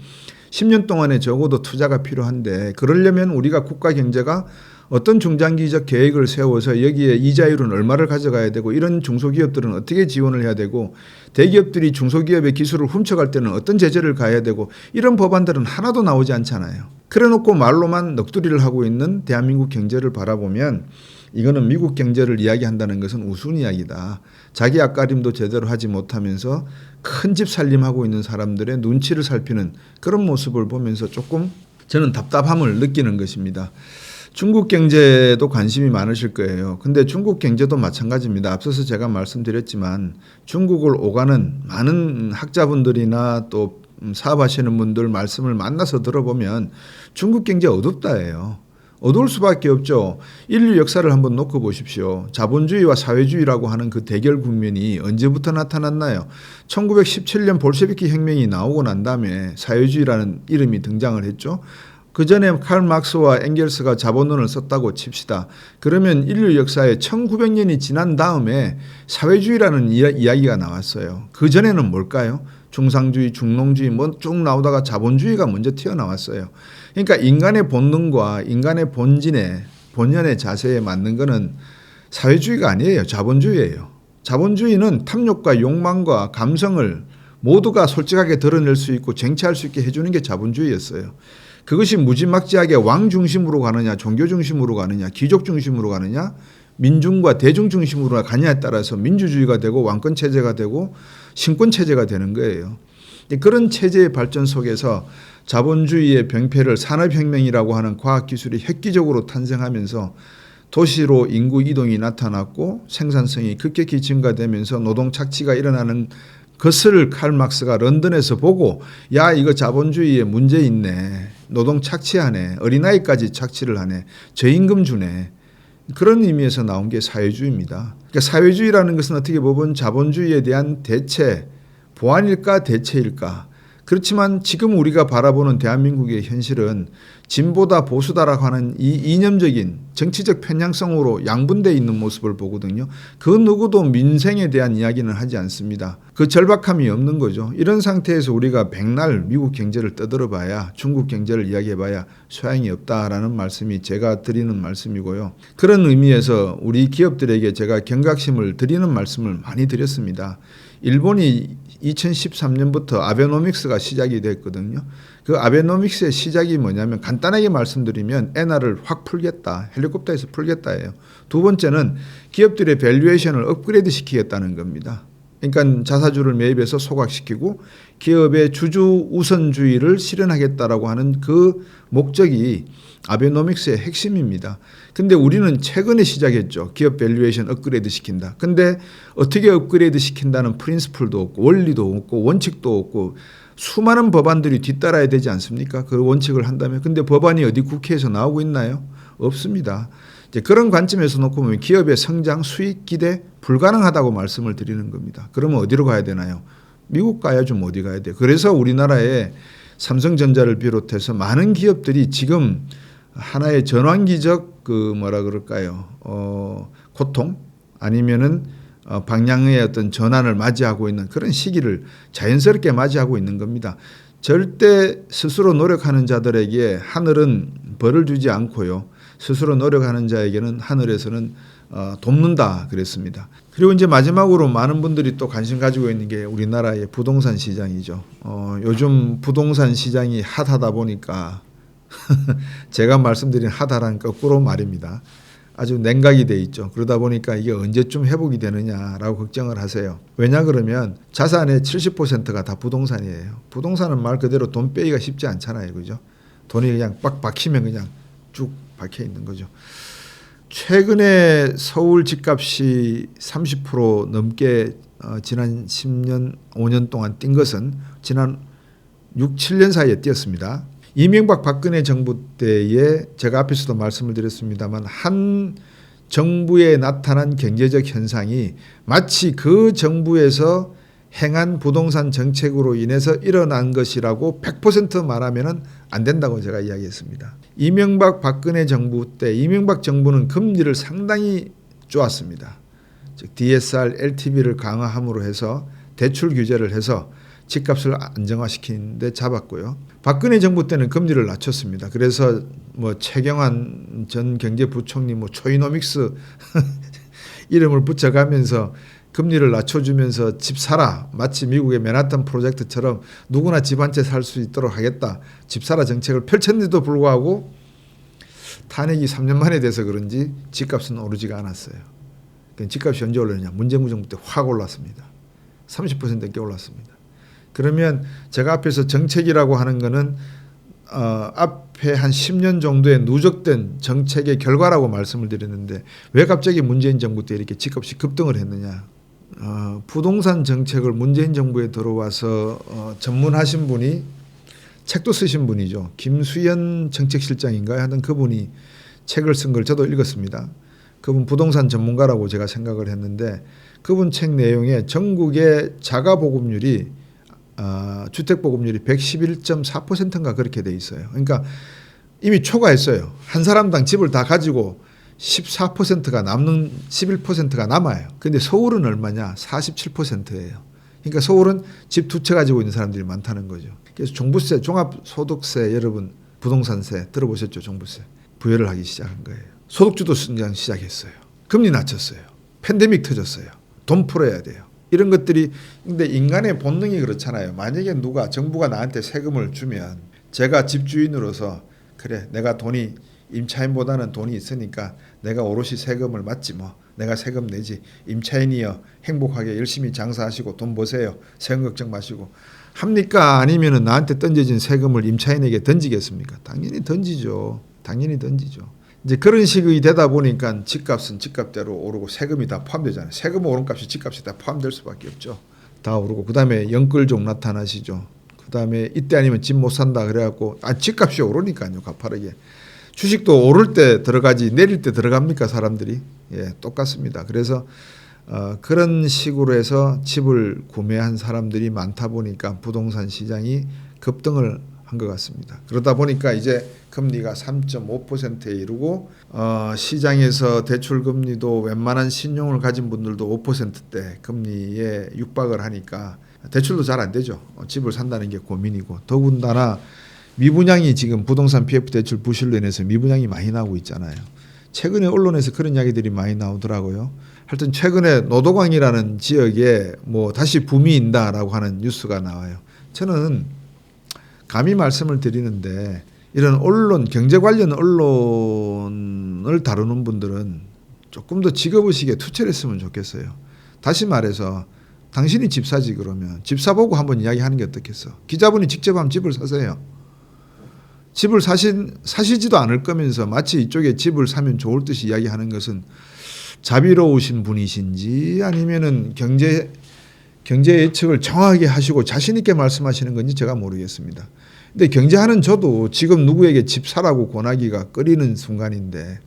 A: 10년 동안에 적어도 투자가 필요한데 그러려면 우리가 국가 경제가 어떤 중장기적 계획을 세워서 여기에 이자율은 얼마를 가져가야 되고 이런 중소기업들은 어떻게 지원을 해야 되고 대기업들이 중소기업의 기술을 훔쳐갈 때는 어떤 제재를 가해야 되고 이런 법안들은 하나도 나오지 않잖아요. 그래놓고 말로만 넋두리를 하고 있는 대한민국 경제를 바라보면 이거는 미국 경제를 이야기한다는 것은 우스운 이야기다. 자기 앞가림도 제대로 하지 못하면서 큰 집 살림하고 있는 사람들의 눈치를 살피는 그런 모습을 보면서 조금 저는 답답함을 느끼는 것입니다. 중국 경제도 관심이 많으실 거예요. 근데 중국 경제도 마찬가지입니다. 앞서서 제가 말씀드렸지만 중국을 오가는 많은 학자분들이나 또 사업하시는 분들 말씀을 만나서 들어보면 중국 경제 어둡다예요. 어두울 수밖에 없죠. 인류 역사를 한번 놓고 보십시오. 자본주의와 사회주의라고 하는 그 대결 국면이 언제부터 나타났나요? 1917년 볼셰비키 혁명이 나오고 난 다음에 사회주의라는 이름이 등장을 했죠. 그 전에 칼 막스와 엥겔스가 자본론을 썼다고 칩시다. 그러면 인류 역사에 1900년이 지난 다음에 사회주의라는 이야기가 나왔어요. 그 전에는 뭘까요? 중상주의, 중농주의 뭐 쭉 나오다가 자본주의가 먼저 튀어나왔어요. 그러니까 인간의 본능과 인간의 본연의 자세에 맞는 거는 사회주의가 아니에요. 자본주의예요. 자본주의는 탐욕과 욕망과 감성을 모두가 솔직하게 드러낼 수 있고 쟁취할 수 있게 해주는 게 자본주의였어요. 그것이 무지막지하게 왕 중심으로 가느냐, 종교 중심으로 가느냐, 귀족 중심으로 가느냐, 민중과 대중 중심으로 가느냐에 따라서 민주주의가 되고 왕권 체제가 되고 신권 체제가 되는 거예요. 그런 체제의 발전 속에서 자본주의의 병폐를 산업혁명이라고 하는 과학기술이 획기적으로 탄생하면서 도시로 인구 이동이 나타났고 생산성이 급격히 증가되면서 노동 착취가 일어나는 것을 칼 막스가 런던에서 보고 야 이거 자본주의에 문제 있네. 노동 착취하네. 어린아이까지 착취를 하네. 저임금 주네. 그런 의미에서 나온 게 사회주의입니다. 그러니까 사회주의라는 것은 어떻게 보면 자본주의에 대한 대체, 보완일까 대체일까. 그렇지만 지금 우리가 바라보는 대한민국의 현실은 진보다 보수다라고 하는 이 이념적인 정치적 편향성으로 양분되어 있는 모습을 보거든요. 그 누구도 민생에 대한 이야기는 하지 않습니다. 그 절박함이 없는 거죠. 이런 상태에서 우리가 백날 미국 경제를 떠들어봐야 중국 경제를 이야기해봐야 소양이 없다라는 말씀이 제가 드리는 말씀이고요. 그런 의미에서 우리 기업들에게 제가 경각심을 드리는 말씀을 많이 드렸습니다. 일본이 2013년부터 아베노믹스가 시작이 됐거든요. 그 아베노믹스의 시작이 뭐냐면 간단하게 말씀드리면 엔화를 확 풀겠다. 헬리콥터에서 풀겠다예요. 두 번째는 기업들의 밸류에이션을 업그레이드 시키겠다는 겁니다. 그러니까 자사주를 매입해서 소각시키고 기업의 주주 우선주의를 실현하겠다라고 하는 그 목적이 아베노믹스의 핵심입니다. 근데 우리는 최근에 시작했죠. 기업 밸류에이션 업그레이드 시킨다. 근데 어떻게 업그레이드 시킨다는 프린시플도 없고 원리도 없고 원칙도 없고 수많은 법안들이 뒤따라야 되지 않습니까? 그 원칙을 한다면. 근데 법안이 어디 국회에서 나오고 있나요? 없습니다. 이제 그런 관점에서 놓고 보면 기업의 성장, 수익 기대 불가능하다고 말씀을 드리는 겁니다. 그러면 어디로 가야 되나요? 미국 가야죠. 뭐 어디 가야 돼요? 그래서 우리나라에 삼성전자를 비롯해서 많은 기업들이 지금 하나의 전환기적 고통 아니면은 방향의 어떤 전환을 맞이하고 있는 그런 시기를 자연스럽게 맞이하고 있는 겁니다. 절대 스스로 노력하는 자들에게 하늘은 벌을 주지 않고요. 스스로 노력하는 자에게는 하늘에서는 돕는다 그랬습니다. 그리고 이제 마지막으로 많은 분들이 또 관심 가지고 있는 게 우리나라의 부동산 시장이죠. 요즘 부동산 시장이 핫하다 보니까 제가 말씀드린 핫하란 거꾸로 말입니다. 아주 냉각이 돼 있죠. 그러다 보니까 이게 언제쯤 회복이 되느냐라고 걱정을 하세요. 왜냐 그러면 자산의 70%가 다 부동산이에요. 부동산은 말 그대로 돈 빼기가 쉽지 않잖아요. 그죠? 돈이 그냥 빡 박히면 그냥 쭉 박혀 있는 거죠. 최근에 서울 집값이 30% 넘게 지난 10년, 5년 동안 뛴 것은 지난 6, 7년 사이에 뛰었습니다. 이명박 박근혜 정부 때에 제가 앞에서도 말씀을 드렸습니다만 한 정부에 나타난 경제적 현상이 마치 그 정부에서 행한 부동산 정책으로 인해서 일어난 것이라고 100% 말하면 안 된다고 제가 이야기했습니다. 이명박 박근혜 정부 때 이명박 정부는 금리를 상당히 좋았습니다. 즉 DSR, LTV를 강화함으로 해서 대출 규제를 해서 집값을 안정화시키는 데 잡았고요. 박근혜 정부 때는 금리를 낮췄습니다. 그래서 뭐 최경환 전 경제부총리 뭐 초이노믹스 이름을 붙여가면서 금리를 낮춰주면서 집 사라. 마치 미국의 맨하탄 프로젝트처럼 누구나 집 한 채 살 수 있도록 하겠다. 집 사라 정책을 펼쳤는데도 불구하고 탄핵이 3년 만에 돼서 그런지 집값은 오르지가 않았어요. 집값이 언제 올랐냐. 문재인 정부 때 확 올랐습니다. 30% 넘게 올랐습니다. 그러면 제가 앞에서 정책이라고 하는 거는 앞에 한 10년 정도의 누적된 정책의 결과라고 말씀을 드렸는데 왜 갑자기 문재인 정부 때 이렇게 집값이 급등을 했느냐. 부동산 정책을 문재인 정부에 들어와서 전문하신 분이 책도 쓰신 분이죠. 김수현 정책실장인가요? 하여튼 그분이 책을 쓴 걸 저도 읽었습니다. 그분 부동산 전문가라고 제가 생각을 했는데 그분 책 내용에 전국의 자가보급률이 주택보급률이 111.4%인가 그렇게 돼 있어요. 그러니까 이미 초과했어요. 한 사람당 집을 다 가지고 14%가 남는 11%가 남아요. 근데 서울은 얼마냐? 47%예요. 그러니까 서울은 집 두 채 가지고 있는 사람들이 많다는 거죠. 그래서 종부세, 종합소득세 여러분 부동산세 들어보셨죠? 종부세 부여를 하기 시작한 거예요. 소득주도 성장 시작했어요. 금리 낮췄어요. 팬데믹 터졌어요. 돈 풀어야 돼요. 이런 것들이 근데 인간의 본능이 그렇잖아요. 만약에 누가 정부가 나한테 세금을 주면 제가 집주인으로서 그래 내가 돈이 임차인보다는 돈이 있으니까 내가 오롯이 세금을 맞지 뭐 내가 세금 내지 임차인이여 행복하게 열심히 장사하시고 돈 버세요. 세금 걱정 마시고 합니까? 아니면은 나한테 던져진 세금을 임차인에게 던지겠습니까? 당연히 던지죠. 당연히 던지죠. 이제 그런 식이 되다 보니까 집값은 집값대로 오르고 세금이 다 포함되잖아요. 세금 오른 값이 집값이 다 포함될 수밖에 없죠. 다 오르고 그다음에 연끌족 나타나시죠. 그다음에 이때 아니면 집 못 산다 그래갖고 집값이 오르니까요. 가파르게. 주식도 오를 때 들어가지 내릴 때 들어갑니까 사람들이? 예, 똑같습니다. 그래서 그런 식으로 해서 집을 구매한 사람들이 많다 보니까 부동산 시장이 급등을 한 것 같습니다. 그러다 보니까 이제 금리가 3.5%에 이르고 시장에서 대출 금리도 웬만한 신용을 가진 분들도 5%대 금리에 육박을 하니까 대출도 잘 안 되죠. 집을 산다는 게 고민이고 더군다나 미분양이 지금 부동산 PF 대출 부실로 인해서 미분양이 많이 나오고 있잖아요. 최근에 언론에서 그런 이야기들이 많이 나오더라고요. 하여튼 최근에 노도광이라는 지역에 뭐 다시 붐이 인다라고 하는 뉴스가 나와요. 저는 감히 말씀을 드리는데 이런 언론, 경제 관련 언론을 다루는 분들은 조금 더 직업의식에 투철 했으면 좋겠어요. 다시 말해서 당신이 집 사지 그러면 집 사보고 한번 이야기하는 게 어떻겠어. 기자분이 직접 한번 집을 사세요. 집을 사시지도 않을 거면서 마치 이쪽에 집을 사면 좋을 듯이 이야기하는 것은 자비로우신 분이신지 아니면은 경제 예측을 정확하게 하시고 자신 있게 말씀하시는 건지 제가 모르겠습니다. 근데 경제하는 저도 지금 누구에게 집 사라고 권하기가 꺼리는 순간인데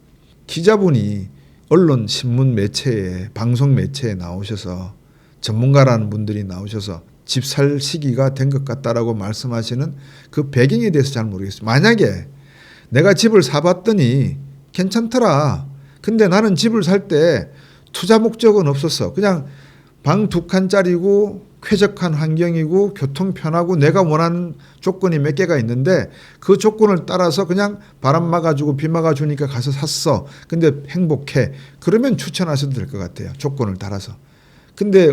A: 기자분이 언론, 신문 매체에 방송 매체에 나오셔서 전문가라는 분들이 나오셔서 집 살 시기가 된 것 같다라고 말씀하시는 그 배경에 대해서 잘 모르겠어요. 만약에 내가 집을 사봤더니 괜찮더라. 근데 나는 집을 살 때 투자 목적은 없었어. 그냥 방 2칸짜리고 쾌적한 환경이고 교통 편하고 내가 원하는 조건이 몇 개가 있는데 그 조건을 따라서 그냥 바람 막아주고 비 막아주니까 가서 샀어. 근데 행복해. 그러면 추천하셔도 될 것 같아요. 조건을 따라서. 근데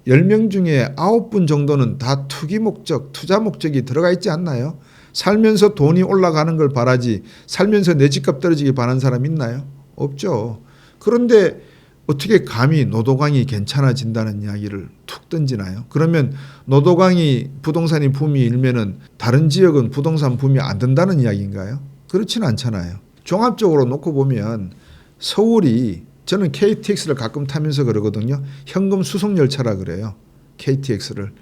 A: 10명 중에 9분 정도는 다 투기 목적, 투자 목적이 들어가 있지 않나요? 살면서 돈이 올라가는 걸 바라지 살면서 내 집값 떨어지기 바라는 사람 있나요? 없죠. 그런데 어떻게 감히 노도강이 괜찮아진다는 이야기를 툭 던지나요? 그러면 노도강이 부동산이 붐이 일면은 다른 지역은 부동산 붐이 안 된다는 이야기인가요? 그렇지는 않잖아요. 종합적으로 놓고 보면 서울이 저는 KTX를 가끔 타면서 그러거든요. 현금 수송 열차라 그래요. KTX를.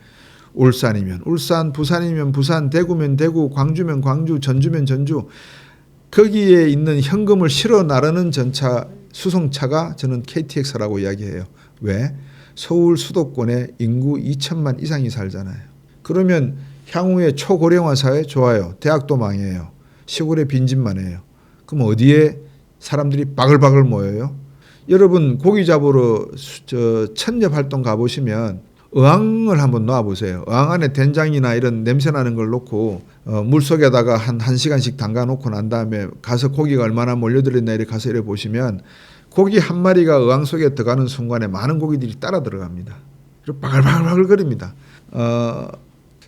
A: 울산이면 울산, 부산이면 부산, 대구면 대구, 광주면 광주, 전주면 전주. 거기에 있는 현금을 실어 나르는 전차 수송차가 저는 KTX라고 이야기해요. 왜? 서울 수도권에 인구 2천만 이상이 살잖아요. 그러면 향후에 초고령화 사회 좋아요. 대학도 망해요. 시골에 빈집만 해요. 그럼 어디에 사람들이 바글바글 모여요? 여러분 고기 잡으러 천엽 활동 가보시면 어항을 한번 놔보세요. 어항 안에 된장이나 이런 냄새나는 걸 놓고 물속에다가 한 1시간씩 담가놓고 난 다음에 가서 고기가 얼마나 몰려들었나 이렇게 가서 이렇게 보시면 고기 한 마리가 어항 속에 들어가는 순간에 많은 고기들이 따라 들어갑니다. 그리고 바글바글 거립니다.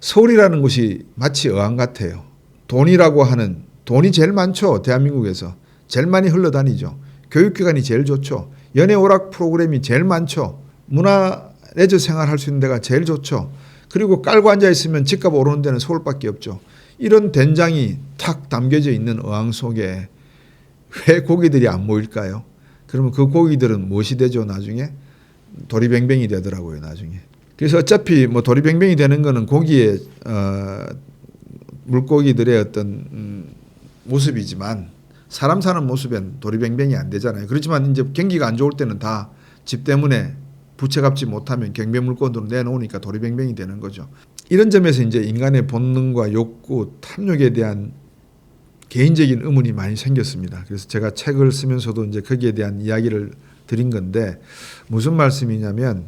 A: 서울이라는 곳이 마치 어항 같아요. 돈이 제일 많죠. 대한민국에서. 제일 많이 흘러다니죠. 교육기관이 제일 좋죠. 연예 오락 프로그램이 제일 많죠. 문화 레저 생활할 수 있는 데가 제일 좋죠. 그리고 깔고 앉아 있으면 집값 오르는 데는 서울밖에 없죠. 이런 된장이 탁 담겨져 있는 어항 속에 왜 고기들이 안 모일까요? 그러면 그 고기들은 무엇이 되죠? 나중에 도리뱅뱅이 되더라고요. 나중에. 그래서 어차피 뭐 도리뱅뱅이 되는 거는 고기의 물고기들의 어떤 모습이지만 사람 사는 모습엔 도리뱅뱅이 안 되잖아요. 그렇지만 이제 경기가 안 좋을 때는 다 집 때문에 부채 갚지 못하면 경매물건으로 내놓으니까 도리뱅뱅이 되는 거죠. 이런 점에서 이제 인간의 본능과 욕구, 탐욕에 대한 개인적인 의문이 많이 생겼습니다. 그래서 제가 책을 쓰면서도 이제 거기에 대한 이야기를 드린 건데 무슨 말씀이냐면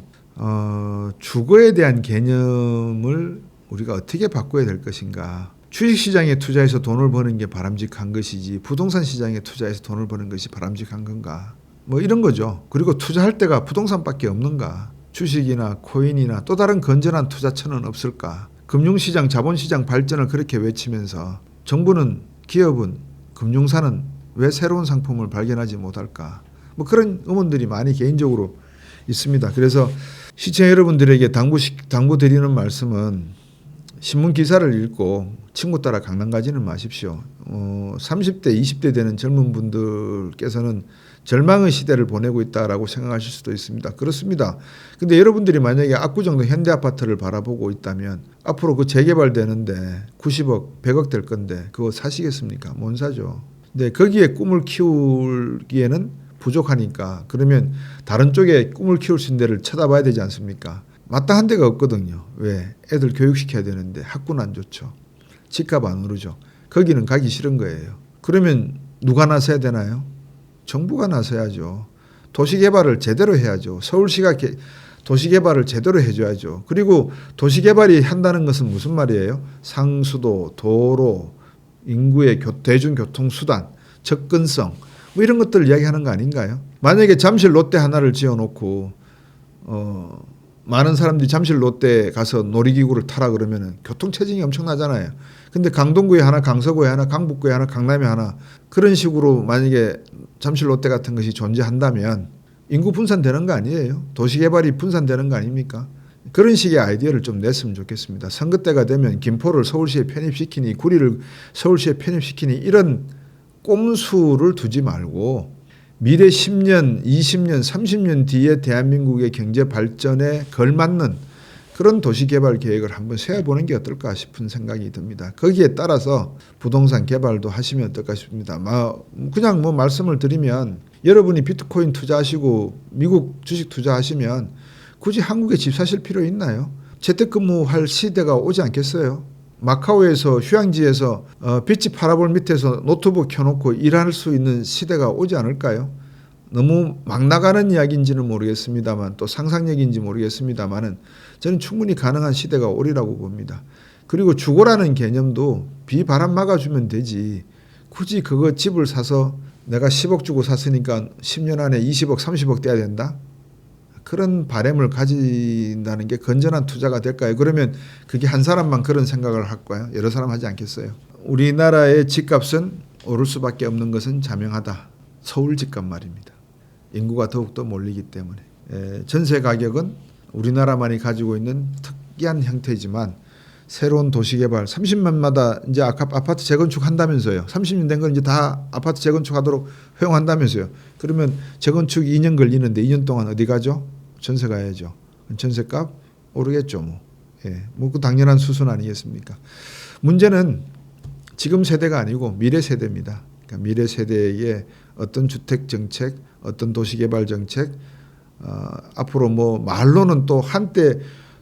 A: 주거에 대한 개념을 우리가 어떻게 바꿔야 될 것인가. 주식시장에 투자해서 돈을 버는 게 바람직한 것이지 부동산 시장에 투자해서 돈을 버는 것이 바람직한 건가. 뭐 이런 거죠. 그리고 투자할 때가 부동산밖에 없는가. 주식이나 코인이나 또 다른 건전한 투자처는 없을까. 금융시장, 자본시장 발전을 그렇게 외치면서 정부는, 기업은, 금융사는 왜 새로운 상품을 발견하지 못할까. 뭐 그런 의문들이 많이 개인적으로 있습니다. 그래서 시청자 여러분들에게 당부드리는 말씀은 신문 기사를 읽고 친구 따라 강남 가지는 마십시오. 30대, 20대 되는 젊은 분들께서는 절망의 시대를 보내고 있다라고 생각하실 수도 있습니다. 그렇습니다. 근데 여러분들이 만약에 압구정동 현대아파트를 바라보고 있다면 앞으로 그 재개발되는데 90억, 100억 될 건데 그거 사시겠습니까? 못 사죠. 근데 거기에 꿈을 키우기에는 부족하니까 그러면 다른 쪽에 꿈을 키울 수 있는 데를 쳐다봐야 되지 않습니까? 마땅한 데가 없거든요. 왜? 애들 교육시켜야 되는데 학군 안 좋죠. 집값 안 오르죠. 거기는 가기 싫은 거예요. 그러면 누가 나서야 되나요? 정부가 나서야죠. 도시개발을 제대로 해야죠. 서울시가 도시개발을 제대로 해줘야죠. 그리고 도시개발이 한다는 것은 무슨 말이에요? 상수도, 도로, 인구의 대중교통수단, 접근성 뭐 이런 것들을 이야기하는 거 아닌가요? 만약에 잠실 롯데 하나를 지어놓고 많은 사람들이 잠실 롯데 가서 놀이기구를 타라 그러면 교통체증이 엄청나잖아요. 근데 강동구에 하나, 강서구에 하나, 강북구에 하나, 강남에 하나 그런 식으로 만약에 잠실 롯데 같은 것이 존재한다면 인구 분산되는 거 아니에요? 도시개발이 분산되는 거 아닙니까? 그런 식의 아이디어를 좀 냈으면 좋겠습니다. 선거 때가 되면 김포를 서울시에 편입시키니 구리를 서울시에 편입시키니 이런 꼼수를 두지 말고 미래 10년, 20년, 30년 뒤에 대한민국의 경제 발전에 걸맞는 그런 도시개발 계획을 한번 세워보는 게 어떨까 싶은 생각이 듭니다. 거기에 따라서 부동산 개발도 하시면 어떨까 싶습니다. 그냥 뭐 말씀을 드리면 여러분이 비트코인 투자하시고 미국 주식 투자하시면 굳이 한국에 집 사실 필요 있나요? 재택근무할 시대가 오지 않겠어요? 마카오에서 휴양지에서 빛이 파라볼 밑에서 노트북 켜놓고 일할 수 있는 시대가 오지 않을까요? 너무 막 나가는 이야기인지는 모르겠습니다만 또 상상력인지 모르겠습니다만은 저는 충분히 가능한 시대가 오리라고 봅니다. 그리고 주거라는 개념도 비바람 막아주면 되지 굳이 그거 집을 사서 내가 10억 주고 샀으니까 10년 안에 20억, 30억 돼야 된다? 그런 바람을 가진다는 게 건전한 투자가 될까요? 그러면 그게 한 사람만 그런 생각을 할까요? 여러 사람 하지 않겠어요? 우리나라의 집값은 오를 수밖에 없는 것은 자명하다. 서울 집값 말입니다. 인구가 더욱더 몰리기 때문에. 전세 가격은 우리나라만이 가지고 있는 특이한 형태지만 새로운 도시개발 30년마다 이제 아파트 재건축 한다면서요. 30년 된 건 이제 다 아파트 재건축하도록 허용한다면서요. 그러면 재건축 2년 걸리는데 2년 동안 어디 가죠? 전세 가야죠. 전세값 오르겠죠. 뭐 그 당연한 수순 아니겠습니까? 문제는 지금 세대가 아니고 미래 세대입니다. 그러니까 미래 세대의 어떤 주택 정책, 어떤 도시개발 정책, 앞으로 뭐 말로는 또 한때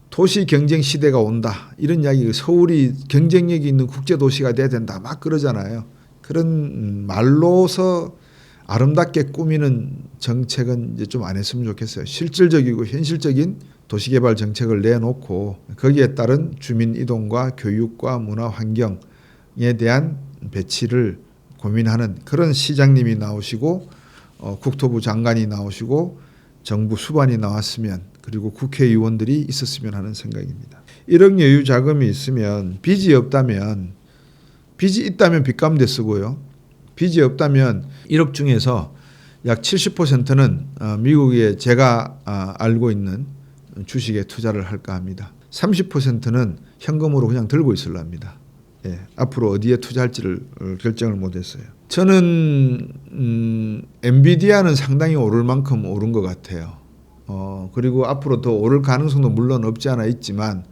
A: 도시 경쟁 시대가 온다 이런 이야기, 서울이 경쟁력이 있는 국제 도시가 돼야 된다 막 그러잖아요. 그런 말로서 아름답게 꾸미는 정책은 이제 좀 안 했으면 좋겠어요. 실질적이고 현실적인 도시개발 정책을 내놓고 거기에 따른 주민 이동과 교육과 문화 환경에 대한 배치를 고민하는 그런 시장님이 나오시고 국토부 장관이 나오시고 정부 수반이 나왔으면, 그리고 국회의원들이 있었으면 하는 생각입니다. 1억 여유 자금이 있으면, 빚이 없다면, 빚이 있다면 빚 가운데 쓰고요. 빚이 없다면 1억 중에서 약 70%는 미국에 제가 알고 있는 주식에 투자를 할까 합니다. 30%는 현금으로 그냥 들고 있으려 합니다. 예, 앞으로 어디에 투자할지를 결정을 못했어요. 저는 엔비디아는 상당히 오를 만큼 오른 것 같아요. 그리고 앞으로 더 오를 가능성도 물론 없지 않아 있지만,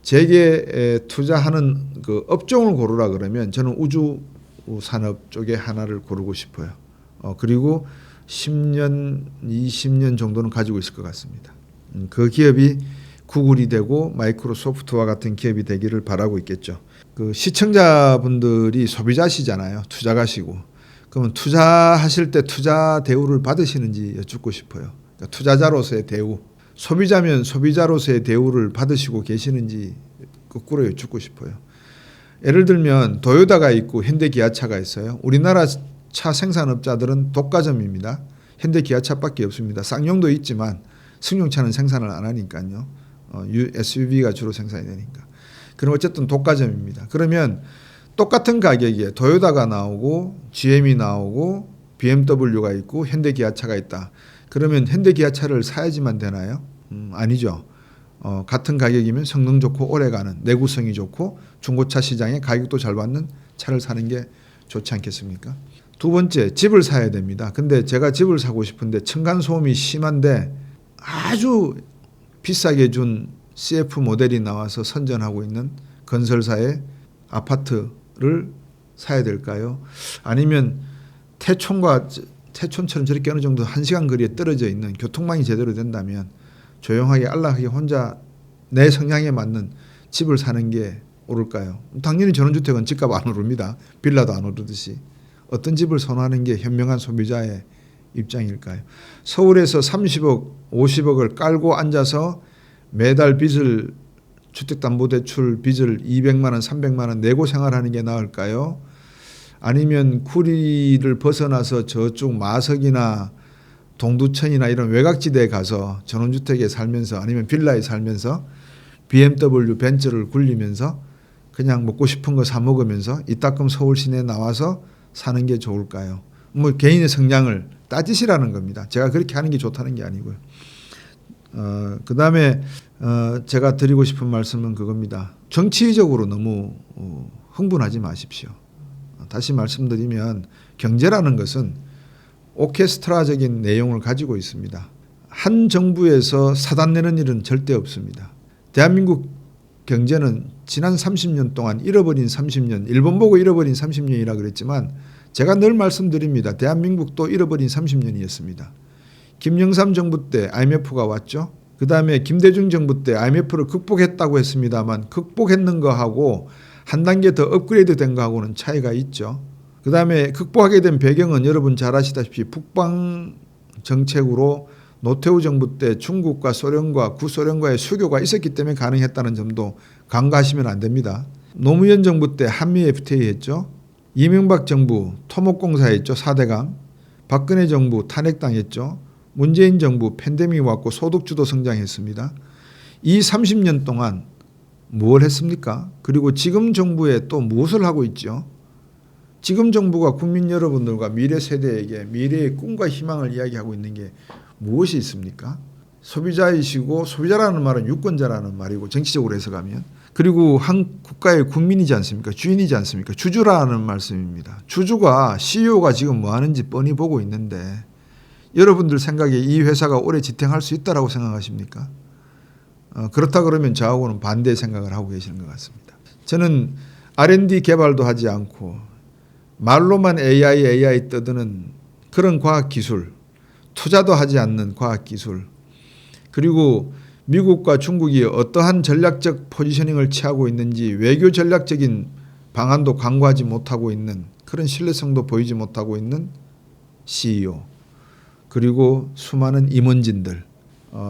A: 제게 투자하는 그 업종을 고르라 그러면 저는 우주 산업 쪽에 하나를 고르고 싶어요. 그리고 10년, 20년 정도는 가지고 있을 것 같습니다. 그 기업이 구글이 되고 마이크로소프트와 같은 기업이 되기를 바라고 있겠죠. 그 시청자분들이 소비자시잖아요. 투자가시고. 그러면 투자하실 때 투자 대우를 받으시는지 여쭙고 싶어요. 그러니까 투자자로서의 대우, 소비자면 소비자로서의 대우를 받으시고 계시는지 거꾸로 여쭙고 싶어요. 예를 들면 도요타가 있고 현대기아차가 있어요. 우리나라 차 생산업자들은 독과점입니다. 현대기아차밖에 없습니다. 쌍용도 있지만 승용차는 생산을 안 하니까요. SUV가 주로 생산이 되니까. 그럼 어쨌든 독과점입니다. 그러면 똑같은 가격에 도요타가 나오고 GM이 나오고 BMW가 있고 현대기아차가 있다. 그러면 현대기아차를 사야지만 되나요? 아니죠. 같은 가격이면 성능 좋고 오래가는, 내구성이 좋고 중고차 시장에 가격도 잘 받는 차를 사는 게 좋지 않겠습니까? 두 번째, 집을 사야 됩니다. 근데 제가 집을 사고 싶은데 층간소음이 심한데 아주 비싸게 준 CF 모델이 나와서 선전하고 있는 건설사의 아파트를 사야 될까요? 아니면 태촌처럼 저렇게 어느 정도 1시간 거리에 떨어져 있는, 교통망이 제대로 된다면 조용하게 안락하게 혼자 내 성향에 맞는 집을 사는 게 옳을까요? 당연히 전원주택은 집값 안 오릅니다. 빌라도 안 오르듯이. 어떤 집을 선호하는 게 현명한 소비자의 입장일까요? 서울에서 30억, 50억을 깔고 앉아서 매달 빚을, 주택담보대출 빚을 200만 원, 300만 원 내고 생활하는 게 나을까요? 아니면 구리를 벗어나서 저쪽 마석이나 동두천이나 이런 외곽지대에 가서 전원주택에 살면서, 아니면 빌라에 살면서 BMW 벤츠를 굴리면서 그냥 먹고 싶은 거 사 먹으면서 이따금 서울 시내에 나와서 사는 게 좋을까요? 뭐 개인의 성향을 따지시라는 겁니다. 제가 그렇게 하는 게 좋다는 게 아니고요. 그 다음에 제가 드리고 싶은 말씀은 그겁니다. 정치적으로 너무 흥분하지 마십시오. 다시 말씀드리면 경제라는 것은 오케스트라적인 내용을 가지고 있습니다. 한 정부에서 사단 내는 일은 절대 없습니다. 대한민국 경제는 지난 30년 동안 잃어버린 30년, 일본 보고 잃어버린 30년이라 그랬지만 제가 늘 말씀드립니다. 대한민국도 잃어버린 30년이었습니다. 김영삼 정부 때 IMF가 왔죠. 그 다음에 김대중 정부 때 IMF를 극복했다고 했습니다만 극복했는 거하고 한 단계 더 업그레이드 된 거하고는 차이가 있죠. 그 다음에 극복하게 된 배경은 여러분 잘 아시다시피 북방 정책으로 노태우 정부 때 중국과 소련과 구소련과의 수교가 있었기 때문에 가능했다는 점도 간과하시면 안 됩니다. 노무현 정부 때 한미 FTA 했죠. 이명박 정부 토목공사 했죠. 4대강. 박근혜 정부 탄핵당했죠. 문재인 정부 팬데믹이 왔고 소득주도 성장했습니다. 이 30년 동안 뭘 했습니까? 그리고 지금 정부에 또 무엇을 하고 있죠? 지금 정부가 국민 여러분들과 미래 세대에게 미래의 꿈과 희망을 이야기하고 있는 게 무엇이 있습니까? 소비자이시고, 소비자라는 말은 유권자라는 말이고 정치적으로 해석하면, 그리고 한 국가의 국민이지 않습니까? 주인이지 않습니까? 주주라는 말씀입니다. 주주가, CEO가 지금 뭐 하는지 뻔히 보고 있는데 여러분들 생각에 이 회사가 오래 지탱할 수 있다라고 생각하십니까? 그렇다 그러면 저하고는 반대 생각을 하고 계시는 것 같습니다. 저는 R&D 개발도 하지 않고 말로만 AI 떠드는 그런 과학기술, 투자도 하지 않는 과학기술, 그리고 미국과 중국이 어떠한 전략적 포지셔닝을 취하고 있는지 외교 전략적인 방안도 강구하지 못하고 있는 그런 신뢰성도 보이지 못하고 있는 CEO 그리고 수많은 임원진들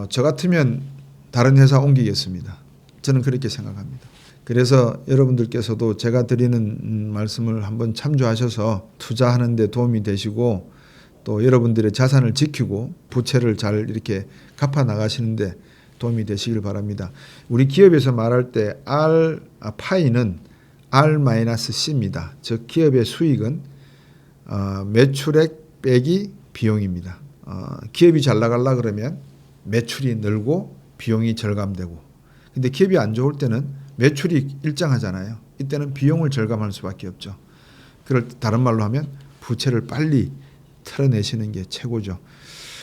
A: 저 같으면 다른 회사 옮기겠습니다. 저는 그렇게 생각합니다. 그래서 여러분들께서도 제가 드리는 말씀을 한번 참조하셔서 투자하는 데 도움이 되시고 또 여러분들의 자산을 지키고 부채를 잘 이렇게 갚아 나가시는데 도움이 되시길 바랍니다. 우리 기업에서 말할 때 파이는 R-C입니다. 즉 기업의 수익은 매출액 빼기 비용입니다. 기업이 잘 나가려 그러면 매출이 늘고 비용이 절감되고 근데 기업이 안 좋을 때는 매출이 일정하잖아요. 이때는 비용을 절감할 수밖에 없죠. 그럴 때 다른 말로 하면 부채를 빨리 털어내시는 게 최고죠.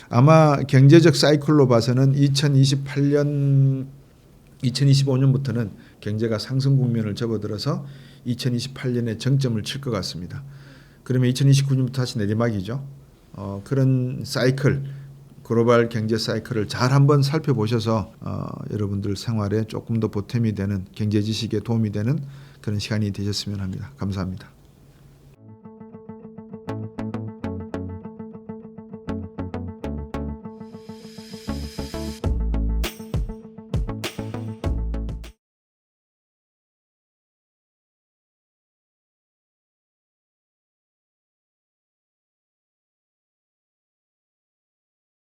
A: 아마 경제적 사이클로 봐서는 2025년부터는 경제가 상승 국면을 접어들어서 2028년에 정점을 칠 것 같습니다. 그러면 2029년부터 다시 내리막이죠. 그런 사이클, 글로벌 경제 사이클을 잘 한번 살펴보셔서 여러분들 생활에 조금 더 보탬이 되는 경제 지식에 도움이 되는 그런 시간이 되셨으면 합니다. 감사합니다.